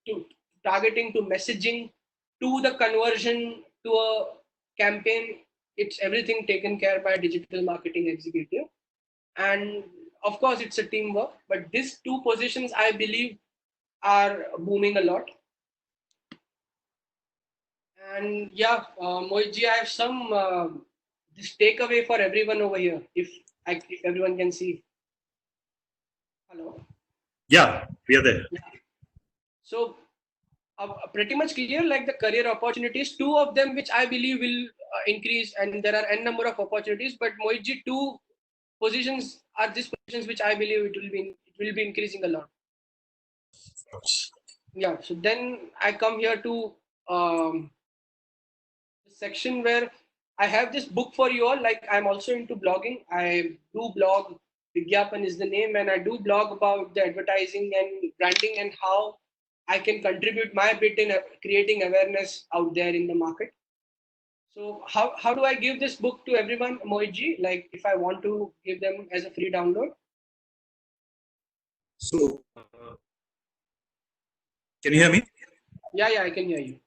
to to messaging to the conversion to a campaign, it's everything taken care by a digital marketing executive. And of course it's a teamwork, but these two positions I believe are booming a lot. And yeah, Mohitji, I have some this takeaway for everyone over here. If everyone can see. Hello. Yeah, we are there. So pretty much clear, like the career opportunities, two of them which I believe will increase, and there are n number of opportunities. But Mohitji, two positions are these positions which I believe it will be increasing a lot. Yeah. So then I come here to section where I have this book for you all. Like, I'm also into blogging. I do blog. Vigyapan is the name, and I do blog about the advertising and branding and how I can contribute my bit in creating awareness out there in the market. So how do I give this book to everyone, Mohitji? Like, if I want to give them as a free download? So, can you hear me? Yeah, I can hear you.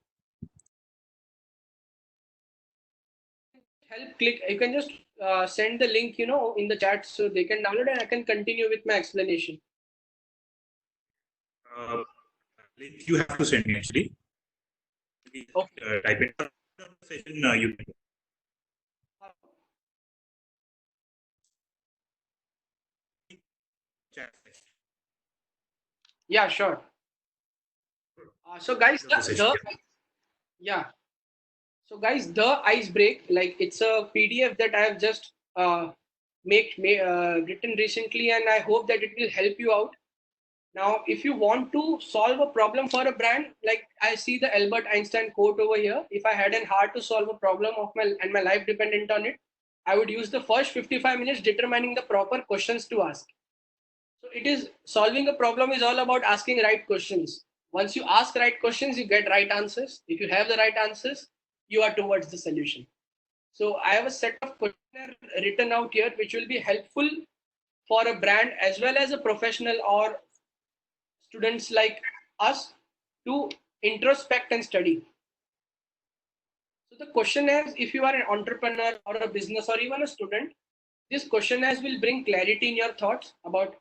Click. You can just send the link, in the chat, so they can download, and I can continue with my explanation. Link you have to send me actually. Okay. Type it. Session, you can. Chat section. Yeah, sure. So guys, yeah. So guys, the ice break, like, it's a PDF that I have just written recently, and I hope that it will help you out. Now, if you want to solve a problem for a brand, like I see the Albert Einstein quote over here, if I hadn't hard to solve a problem and my life dependent on it, I would use the first 55 minutes determining the proper questions to ask. So it is solving a problem is all about asking right questions. Once you ask right questions, you get right answers. If you have the right answers, you are towards the solution. So I have a set of questionnaire written out here, which will be helpful for a brand as well as a professional or students like us to introspect and study. So the questionnaires, if you are an entrepreneur or a business or even a student, this questionnaires will bring clarity in your thoughts about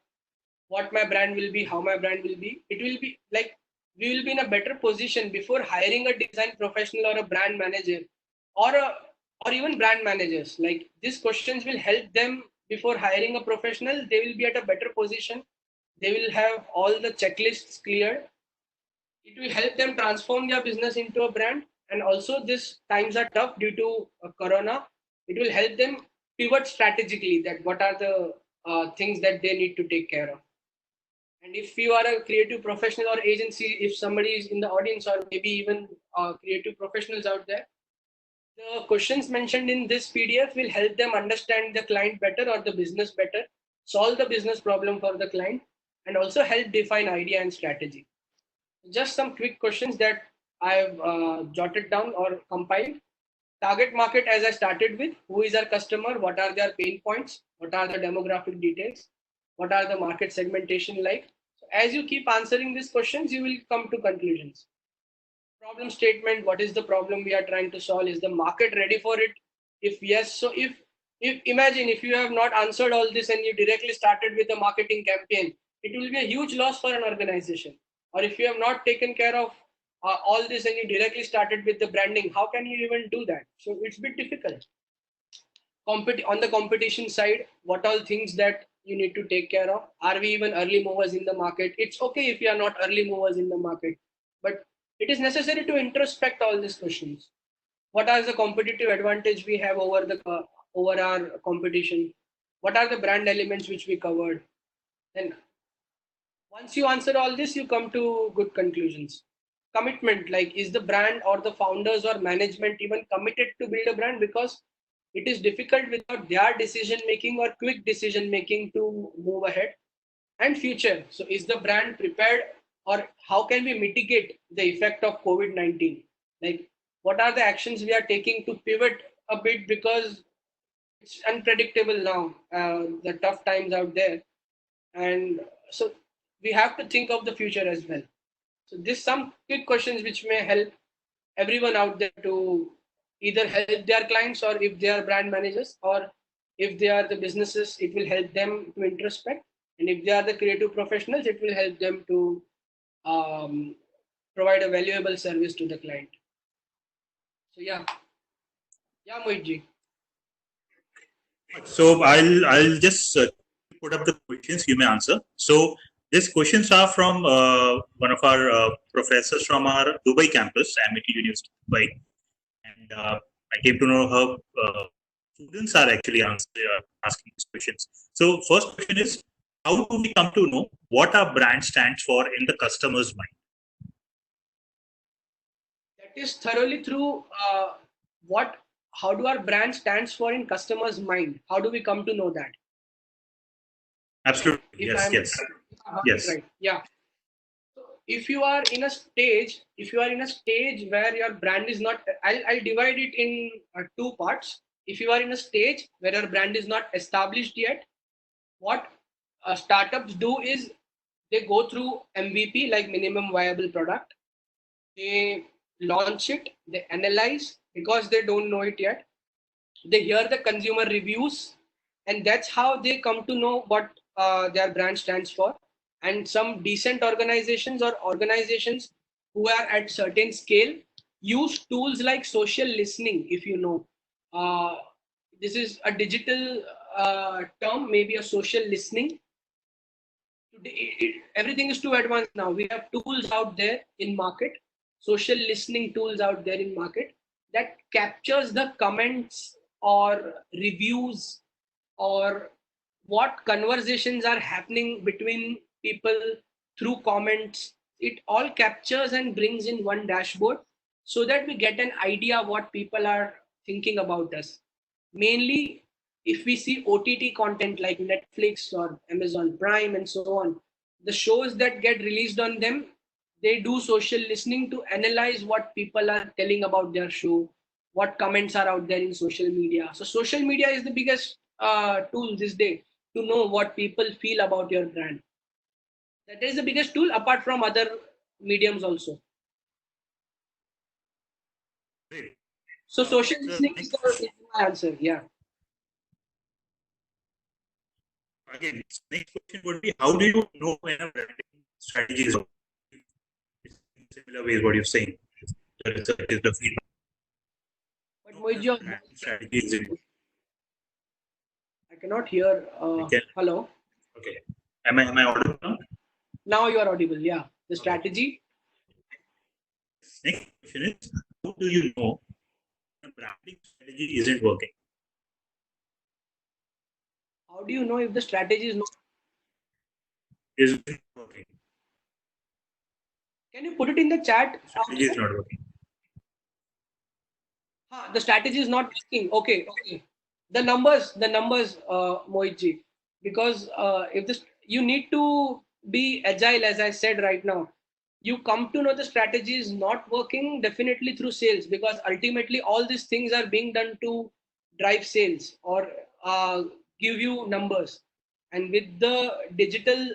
what my brand will be, how my brand will be. It will be like we will be in a better position before hiring a design professional or a brand manager or or even brand managers. Like these questions will help them before hiring a professional. They will be at a better position. They will have all the checklists cleared. It will help them transform their business into a brand. And also, these times are tough due to Corona. It will help them pivot strategically. That what are the things that they need to take care of. And if you are a creative professional or agency, if somebody is in the audience or maybe even creative professionals out there, the questions mentioned in this PDF will help them understand the client better or the business better, solve the business problem for the client, and also help define idea and strategy. Just some quick questions that I've jotted down or compiled. Target market, as I started with, who is our customer? What are their pain points? What are the demographic details? What are the market segmentation like? So as you keep answering these questions, you will come to conclusions. Problem statement, what is the problem we are trying to solve? Is the market ready for it? If yes, so if imagine if you have not answered all this and you directly started with a marketing campaign, it will be a huge loss for an organization. Or if you have not taken care of all this and you directly started with the branding, how can you even do that? So it's a bit difficult. On the competition side, what all things that you need to take care of? Are we even early movers in the market? It's okay if you are not early movers in the market, but it is necessary to introspect all these questions. What are the competitive advantage we have over our competition? What are the brand elements which we covered? Then once you answer all this, you come to good conclusions. Commitment, like is the brand or the founders or management even committed to build a brand? Because it is difficult without their decision making or quick decision making to move ahead. And future, so is the brand prepared, or how can we mitigate the effect of COVID-19? Like what are the actions we are taking to pivot a bit, because it's unpredictable now, the tough times out there. And so we have to think of the future as well. So this some quick questions which may help everyone out there to either help their clients, or if they are brand managers, or if they are the businesses, it will help them to introspect. And if they are the creative professionals, it will help them to um, provide a valuable service to the client. So yeah, Mohit. So I'll just put up the questions you may answer. So these questions are from one of our professors from our Dubai campus, Amity University, Dubai, and I came to know how students are actually asking these questions. So first question is, how do we come to know what our brand stands for in the customer's mind? That is thoroughly through what how do our brand stands for in customers' mind? How do we come to know that? Absolutely. If Yes. I'm Yes. Yes. right, yeah. So if you are in a stage, where your brand is not, I'll divide it in two parts. If you are in a stage where your brand is not established yet, what startups do is they go through MVP, like minimum viable product. They launch it, they analyze because they don't know it yet. They hear the consumer reviews, and that's how they come to know what their brand stands for. And some decent organizations or organizations who are at certain scale use tools like social listening. If you know, this is a digital term, maybe a social listening. Everything is too advanced now. We have tools out there in market, social listening tools out there in market, that captures the comments or reviews, or what conversations are happening between people through comments. It all captures and brings in one dashboard, so that we get an idea what people are thinking about us. Mainly, if we see OTT content like Netflix or Amazon Prime and so on, the shows that get released on them, they do social listening to analyze what people are telling about their show, what comments are out there in social media. So social media is the biggest tool this day to know what people feel about your brand. That is the biggest tool apart from other mediums also. Great. So social The listening is, next is my answer. Yeah. Again, next question would be, how do you know when a branding strategy is similar way is what you're saying. The result is the feedback. But Mohit, Strategy isn't. I cannot hear. Hello. Okay. Am I audible now? Now you are audible. Yeah. The strategy. Next question is, how do you know the branding strategy isn't working? How do you know if the strategy is not working? Can you put it in the chat? Strategy is not working. The strategy is not working. Okay. The numbers, Mohitji, because if this, you need to be agile, as I said right now. You come to know the strategy is not working definitely through sales, because ultimately all these things are being done to drive sales or give you numbers, and with the digital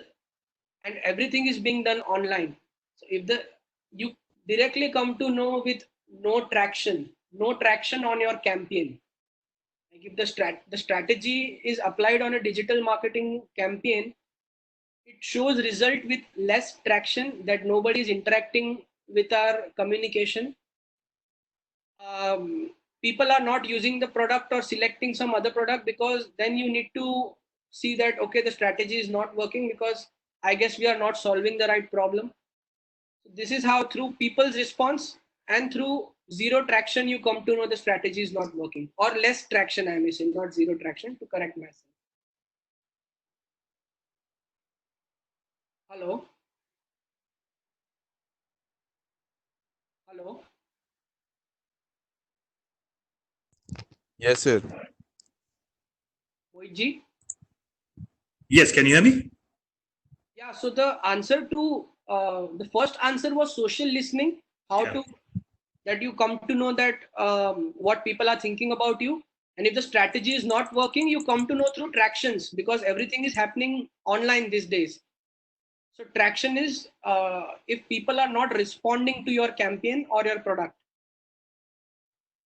and everything is being done online. So if you directly come to know with no traction on your campaign. Like if the strategy is applied on a digital marketing campaign, it shows result with less traction, that nobody is interacting with our communication. People are not using the product or selecting some other product, because then you need to see that, okay, the strategy is not working because I guess we are not solving the right problem. So this is how, through people's response and through zero traction, you come to know the strategy is not working, or less traction, I may say, not zero traction, to correct myself. Hello. Yes, sir. Mohitji? Yes, can you hear me? Yeah, so the answer to the first answer was social listening. That you come to know that what people are thinking about you, and if the strategy is not working, you come to know through tractions, because everything is happening online these days. So traction is if people are not responding to your campaign or your product.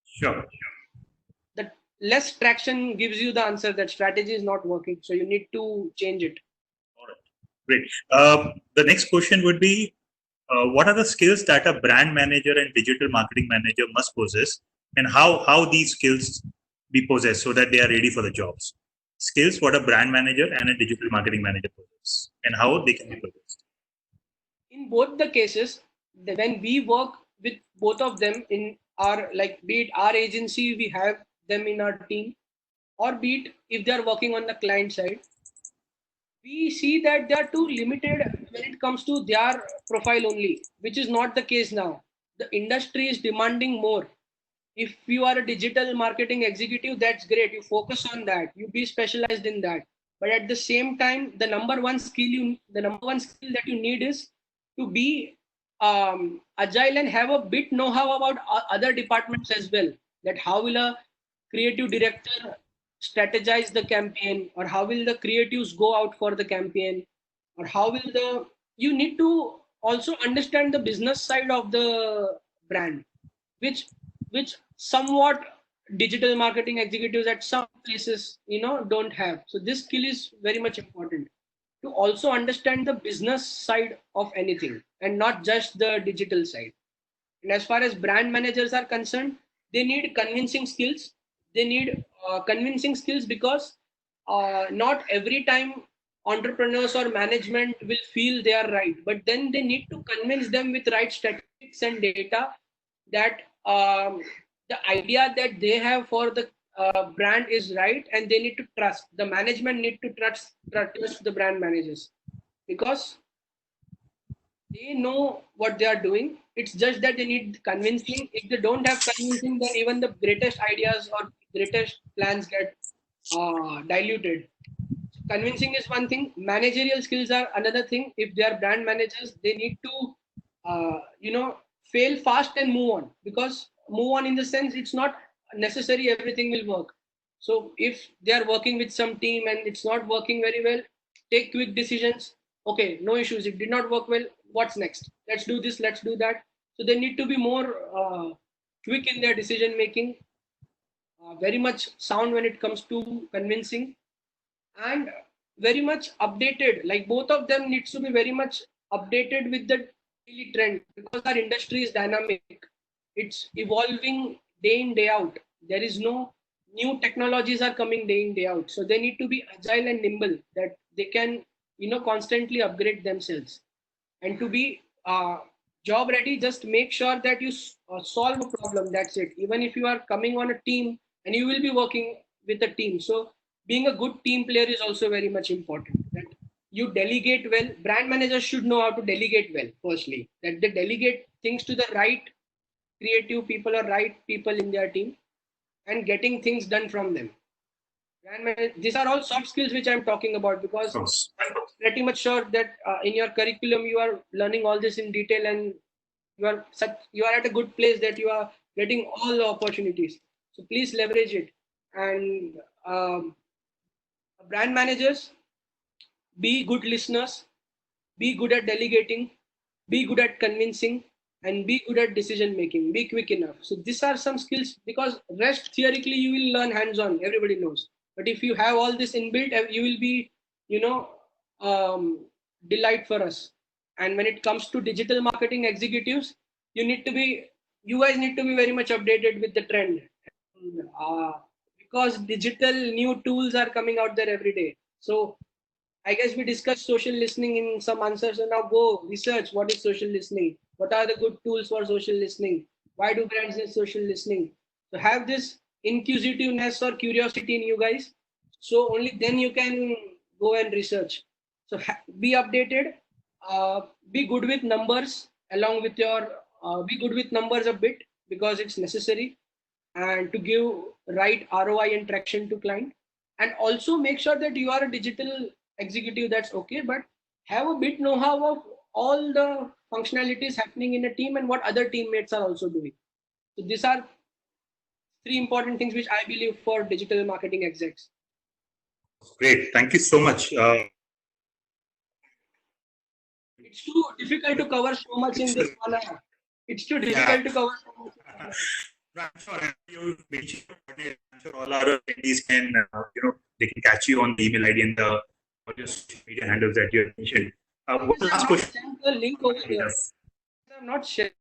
Sure. The less traction gives you the answer that strategy is not working. So you need to change it. All right. Great. The next question would be, what are the skills that a brand manager and digital marketing manager must possess, and how these skills be possessed so that they are ready for the jobs? Skills what a brand manager and a digital marketing manager possess, and how they can be possessed. In both the cases, when we work with both of them in our, like, be it our agency, we have them in our team, or be it if they are working on the client side, we see that they are too limited when it comes to their profile only, which is not the case now. The industry is demanding more. If you are a digital marketing executive, that's great. You focus on that. You be specialized in that. But at the same time, the number one skill that you need is to be agile and have a bit know-how about other departments as well. That how will a creative director strategize the campaign, or how will the creatives go out for the campaign, or how will you need to also understand the business side of the brand, which somewhat digital marketing executives at some places don't have. So this skill is very much important, to also understand the business side of anything and not just the digital side. And as far as brand managers are concerned, they need convincing skills. They need convincing skills, because not every time entrepreneurs or management will feel they are right, but then they need to convince them with right statistics and data that the idea that they have for the brand is right, and they need to trust. The management need to trust the brand managers, because they know what they are doing. It's just that they need convincing. If they don't have convincing, then even the greatest ideas or greatest plans get diluted. Convincing is one thing. Managerial skills are another thing. If they are brand managers, they need to, fail fast and move on. Because move on in the sense, it's not necessary everything will work. So if they are working with some team and it's not working very well, take quick decisions. Okay, no issues. It did not work well. What's next? Let's do this. Let's do that. So they need to be more quick in their decision making. Very much sound when it comes to convincing, and very much updated. Like both of them needs to be very much updated with the daily trend, because our industry is dynamic. It's evolving day in, day out. There is no new technologies are coming day in, day out. So they need to be agile and nimble, that they can, constantly upgrade themselves. And to be job ready, just make sure that you solve a problem. That's it. Even if you are coming on a team and you will be working with a team. So being a good team player is also very much important. That you delegate well. Brand managers should know how to delegate well, firstly. That they delegate things to the right creative people or right people in their team and getting things done from them. These are all soft skills which I'm talking about, because I'm pretty much sure that in your curriculum you are learning all this in detail, and you are at a good place that you are getting all the opportunities. So please leverage it. And brand managers, be good listeners, be good at delegating, be good at convincing, and be good at decision making. Be quick enough. So these are some skills, because rest theoretically you will learn hands on, everybody knows. But if you have all this inbuilt, you will be, you know um, delight for us. And when it comes to digital marketing executives, you guys need to be very much updated with the trend. uh, because digital new tools are coming out there every day. So I guess we discussed social listening in some answers, and now go research what is social listening. What are the good tools for social listening? Why do brands need social listening? So have this inquisitiveness or curiosity in you guys. So only then you can go and research. So be updated. Be good with numbers along with your. Be good with numbers a bit, because it's necessary, and to give right ROI and traction to client. And also make sure that you are a digital executive, that's okay, but have a bit know-how of all the functionalities happening in a team and what other teammates are also doing. So these are three important things which I believe for digital marketing execs. Great. Thank you so much. It's too difficult to cover so much in this one hour. It's too difficult to cover so much in 1 hour. I'm sure you mentioned I'm sure all our attendees can, they can catch you on the email ID and the all your social media handles that you have mentioned. What's the last question? Send the link over here. Yes. I'm not sharing.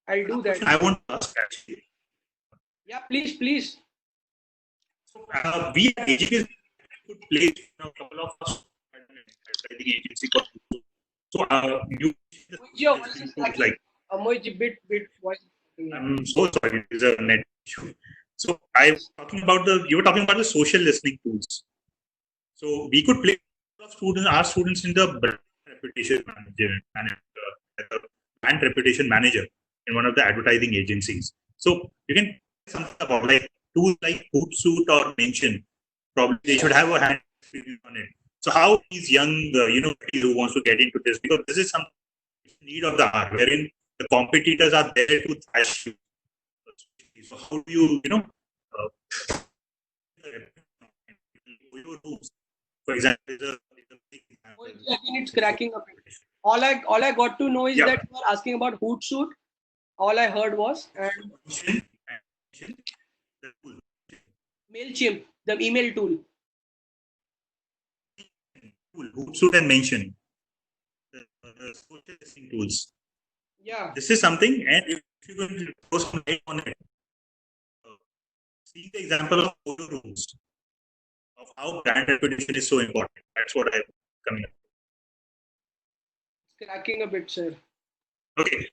I'll do that. I want to ask actually. Yeah, please. So we at AGP could place a couple of us at the agency. So you Your voice is like bit voice. I'm so sorry, it is a net issue. So I was talking about you were talking about the social listening tools. So we could place our students in the brand reputation manager in one of the advertising agencies. So you can something about like tools like Hootsuite or Mention. Probably they should have a hand on it. So how these young who wants to get into this, because this is some need of the hour wherein the competitors are there to thrash you. So how do you for example, again, it's cracking up. All I got to know is that you are asking about Hootsuite. All I heard was MailChimp, the email tool. Hootsuite and Mention the social listening tools. Yeah, this is something, and if you're going to throw some light on it, see the example of photo rooms, of how brand reputation is so important. That's what I'm coming up. It's cracking a bit, sir. Okay.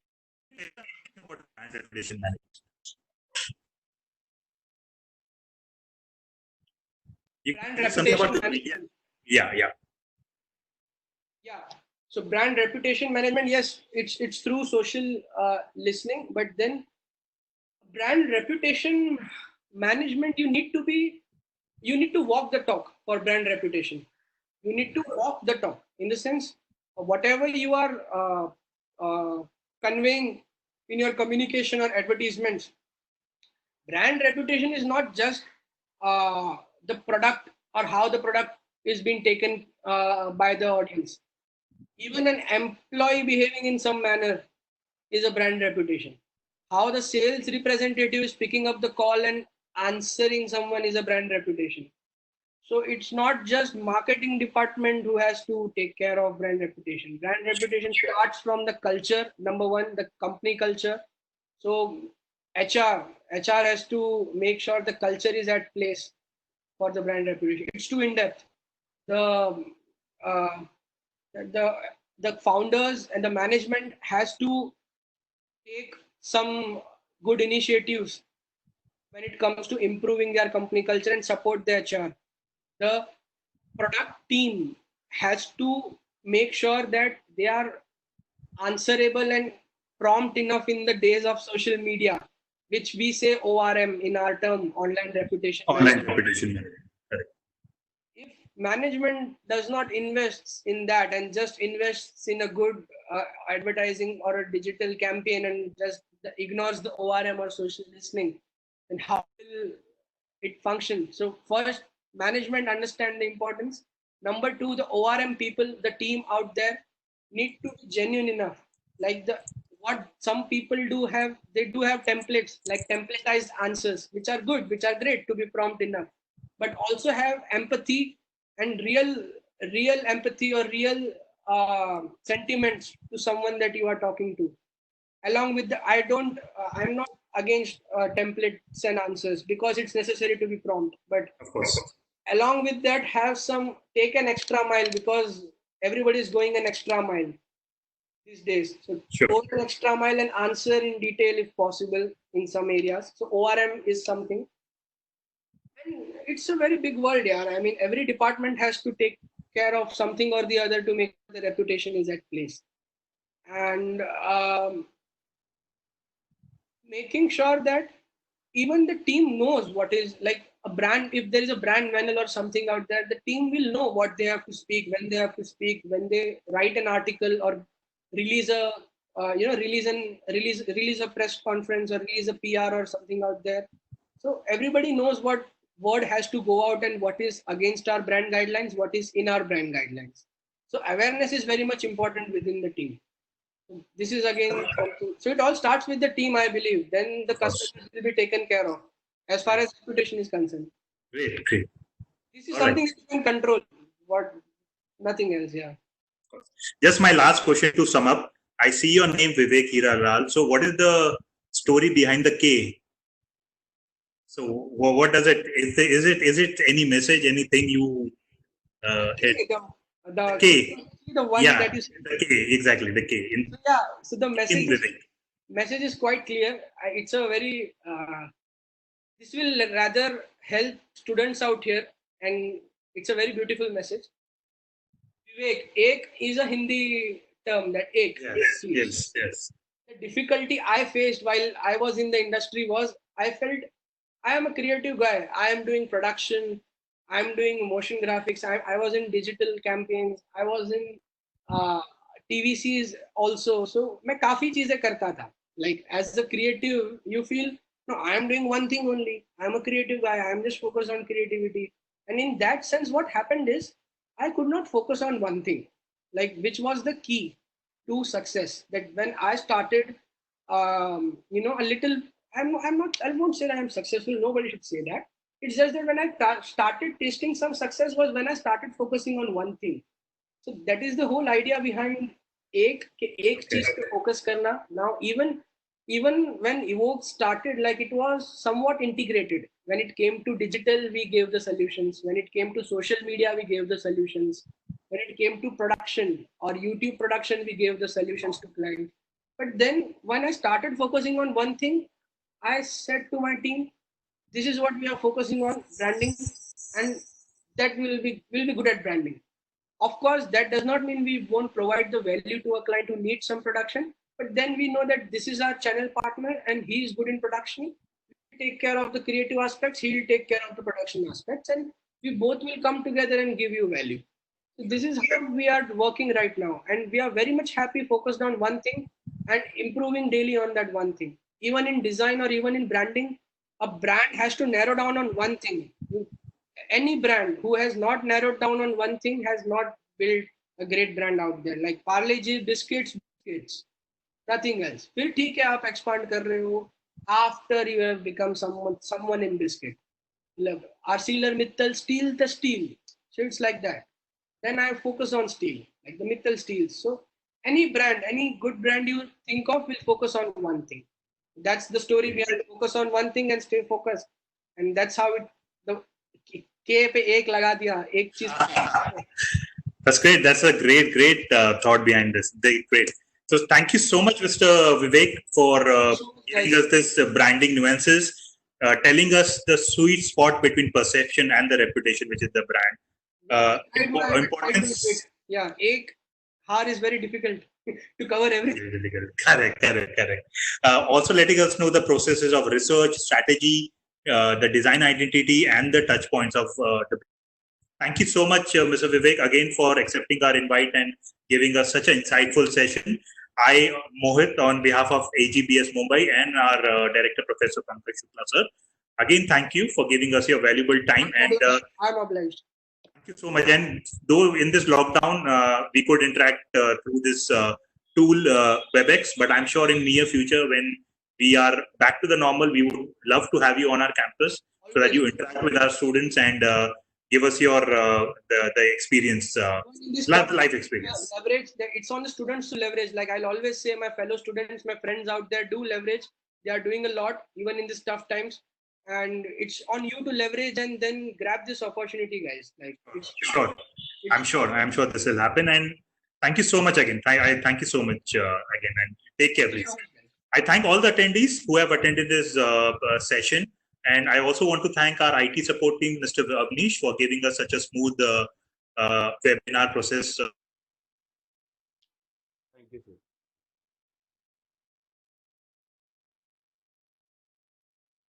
About brand reputation management. Brand reputation management. Yeah. So brand reputation management, yes, it's through social listening, but then brand reputation management, you need to walk the talk for brand reputation. You need to walk the talk in the sense of whatever you are conveying in your communication or advertisements. Brand reputation is not just the product or how the product is being taken by the audience. Even an employee behaving in some manner is a brand reputation. How the sales representative is picking up the call and answering someone is a brand reputation. So it's not just marketing department who has to take care of brand reputation. Brand reputation starts from the culture. Number one, the company culture. So HR has to make sure the culture is at place for the brand reputation. It's too in depth. The uh, the the founders and the management has to take some good initiatives when it comes to improving their company culture and support their HR. The product team has to make sure that they are answerable and prompt enough in the days of social media, which we say ORM in our term, online reputation Online management. reputation management. Correct. If management does not invest in that and just invests in a good advertising or a digital campaign and just ignores the ORM or social listening, then how will it function? So first, management understand the importance. Number two, the ORM people, the team out there need to be genuine enough. Like the what some people do have, they do have templates like templatized answers, which are good, which are great to be prompt enough, but also have empathy and real empathy or real sentiments to someone that you are talking to. Along with the, I'm not against templates and answers because it's necessary to be prompt, but Of course. along with that, have some take an extra mile because everybody is going an extra mile these days. So Sure. go an extra mile and answer in detail if possible in some areas. So ORM is something. And it's a very big world, yeah. I mean, every department has to take care of something or the other to make sure the reputation is at place. And making sure that even the team knows what is like a brand. If there is a brand manual or something out there, the team will know what they have to speak, when they have to speak, when they write an article or release a release a press conference or release a PR or something out there. So everybody knows what word has to go out and what is against our brand guidelines, what is in our brand guidelines. So awareness is very much important within the team. This is again something. So it all starts with the team, I believe. Then the Of course. customers will be taken care of as far as reputation is concerned. Great. Great. This is All right. something you can control. What nothing else, yeah. Just my last question to sum up. I see your name VIVEK Hiralal. So what is the story behind the K? So what does it? Is it any message? Anything you hit? The K. the one Yeah. that is The K. Exactly. The K. so yeah. So the In VIVEK. message is quite clear. It's a very this will rather help students out here, and it's a very beautiful message. Vivek, ek is a Hindi term that ek. Yes. The difficulty I faced while I was in the industry was I felt I am a creative guy. I am doing production. I'm doing motion graphics. I was in digital campaigns. I was in uh, TVCs also. So मैं काफी चीजें करता था. Like as a creative, you feel no, I am doing one thing only. I'm a creative guy. I'm just focused on creativity. And in that sense, what happened is I could not focus on one thing, like which was the key to success. That when I started, a little, I'm not, I won't say that I'm successful. Nobody should say that. It's just that when I started tasting some success was when I started focusing on one thing. So that is the whole idea behind एक चीज पे focus करना. Now even when Evoke started, like it was somewhat integrated. When it came to digital, we gave the solutions. When it came to social media, we gave the solutions. When it came to production or YouTube production, we gave the solutions to clients. But then when I started focusing on one thing, I said to my team, this is what we are focusing on, branding, and that will be good at branding. Of course, that does not mean we won't provide the value to a client who needs some production, but then we know that this is our channel partner and he is good in production. We take care of the creative aspects, he will take care of the production aspects, and we both will come together and give you value. So this is how we are working right now, and we are very much happy, focused on one thing and improving daily on that one thing. Even in design or even in branding, a brand has to narrow down on one thing. Any brand who has not narrowed down on one thing has not built a great brand out there. Like Parle G biscuits, nothing else. फिर ठीक है आप expand कर रहे हो after you have become someone in biscuit. ArcelorMittal steal the steel. So it's like that. Then I focus on steel, like the Mittal steel. So any brand, any good brand you think of will focus on one thing. That's the story behind focus on one thing and stay focused. And that's how it, the K pe ek laga diya, ek cheez. That's great. That's a great thought behind this. Great. So thank you so much, Mr. Vivek, for giving us this branding nuances, telling us the sweet spot between perception and the reputation, which is the brand. Importance. Yeah, ek har is very difficult to cover everything. Correct. Also letting us know the processes of research, strategy, the design identity, and the touch points of the. Thank you so much, Mr. Vivek, again for accepting our invite and giving us such an insightful session. I, Mohit, on behalf of AGBS Mumbai and our Director, Professor Pankaj Shukla, sir, again, thank you for giving us your valuable time. And I'm obliged. Thank you so much. And though in this lockdown, we could interact through this tool, WebEx, but I'm sure in near future, when we are back to the normal, we would love to have you on our campus so that you interact with our students and give us your the experience, life experience. Yeah, leverage. It's on the students to leverage. Like I'll always say, my fellow students, my friends out there, do leverage. They are doing a lot, even in these tough times. And it's on you to leverage and then grab this opportunity, guys. Like, I'm sure this will happen. And thank you so much again. I thank you so much again, and take care, please. I thank all the attendees who have attended this session. And I also want to thank our IT support team, Mr. Avnish, for giving us such a smooth webinar process.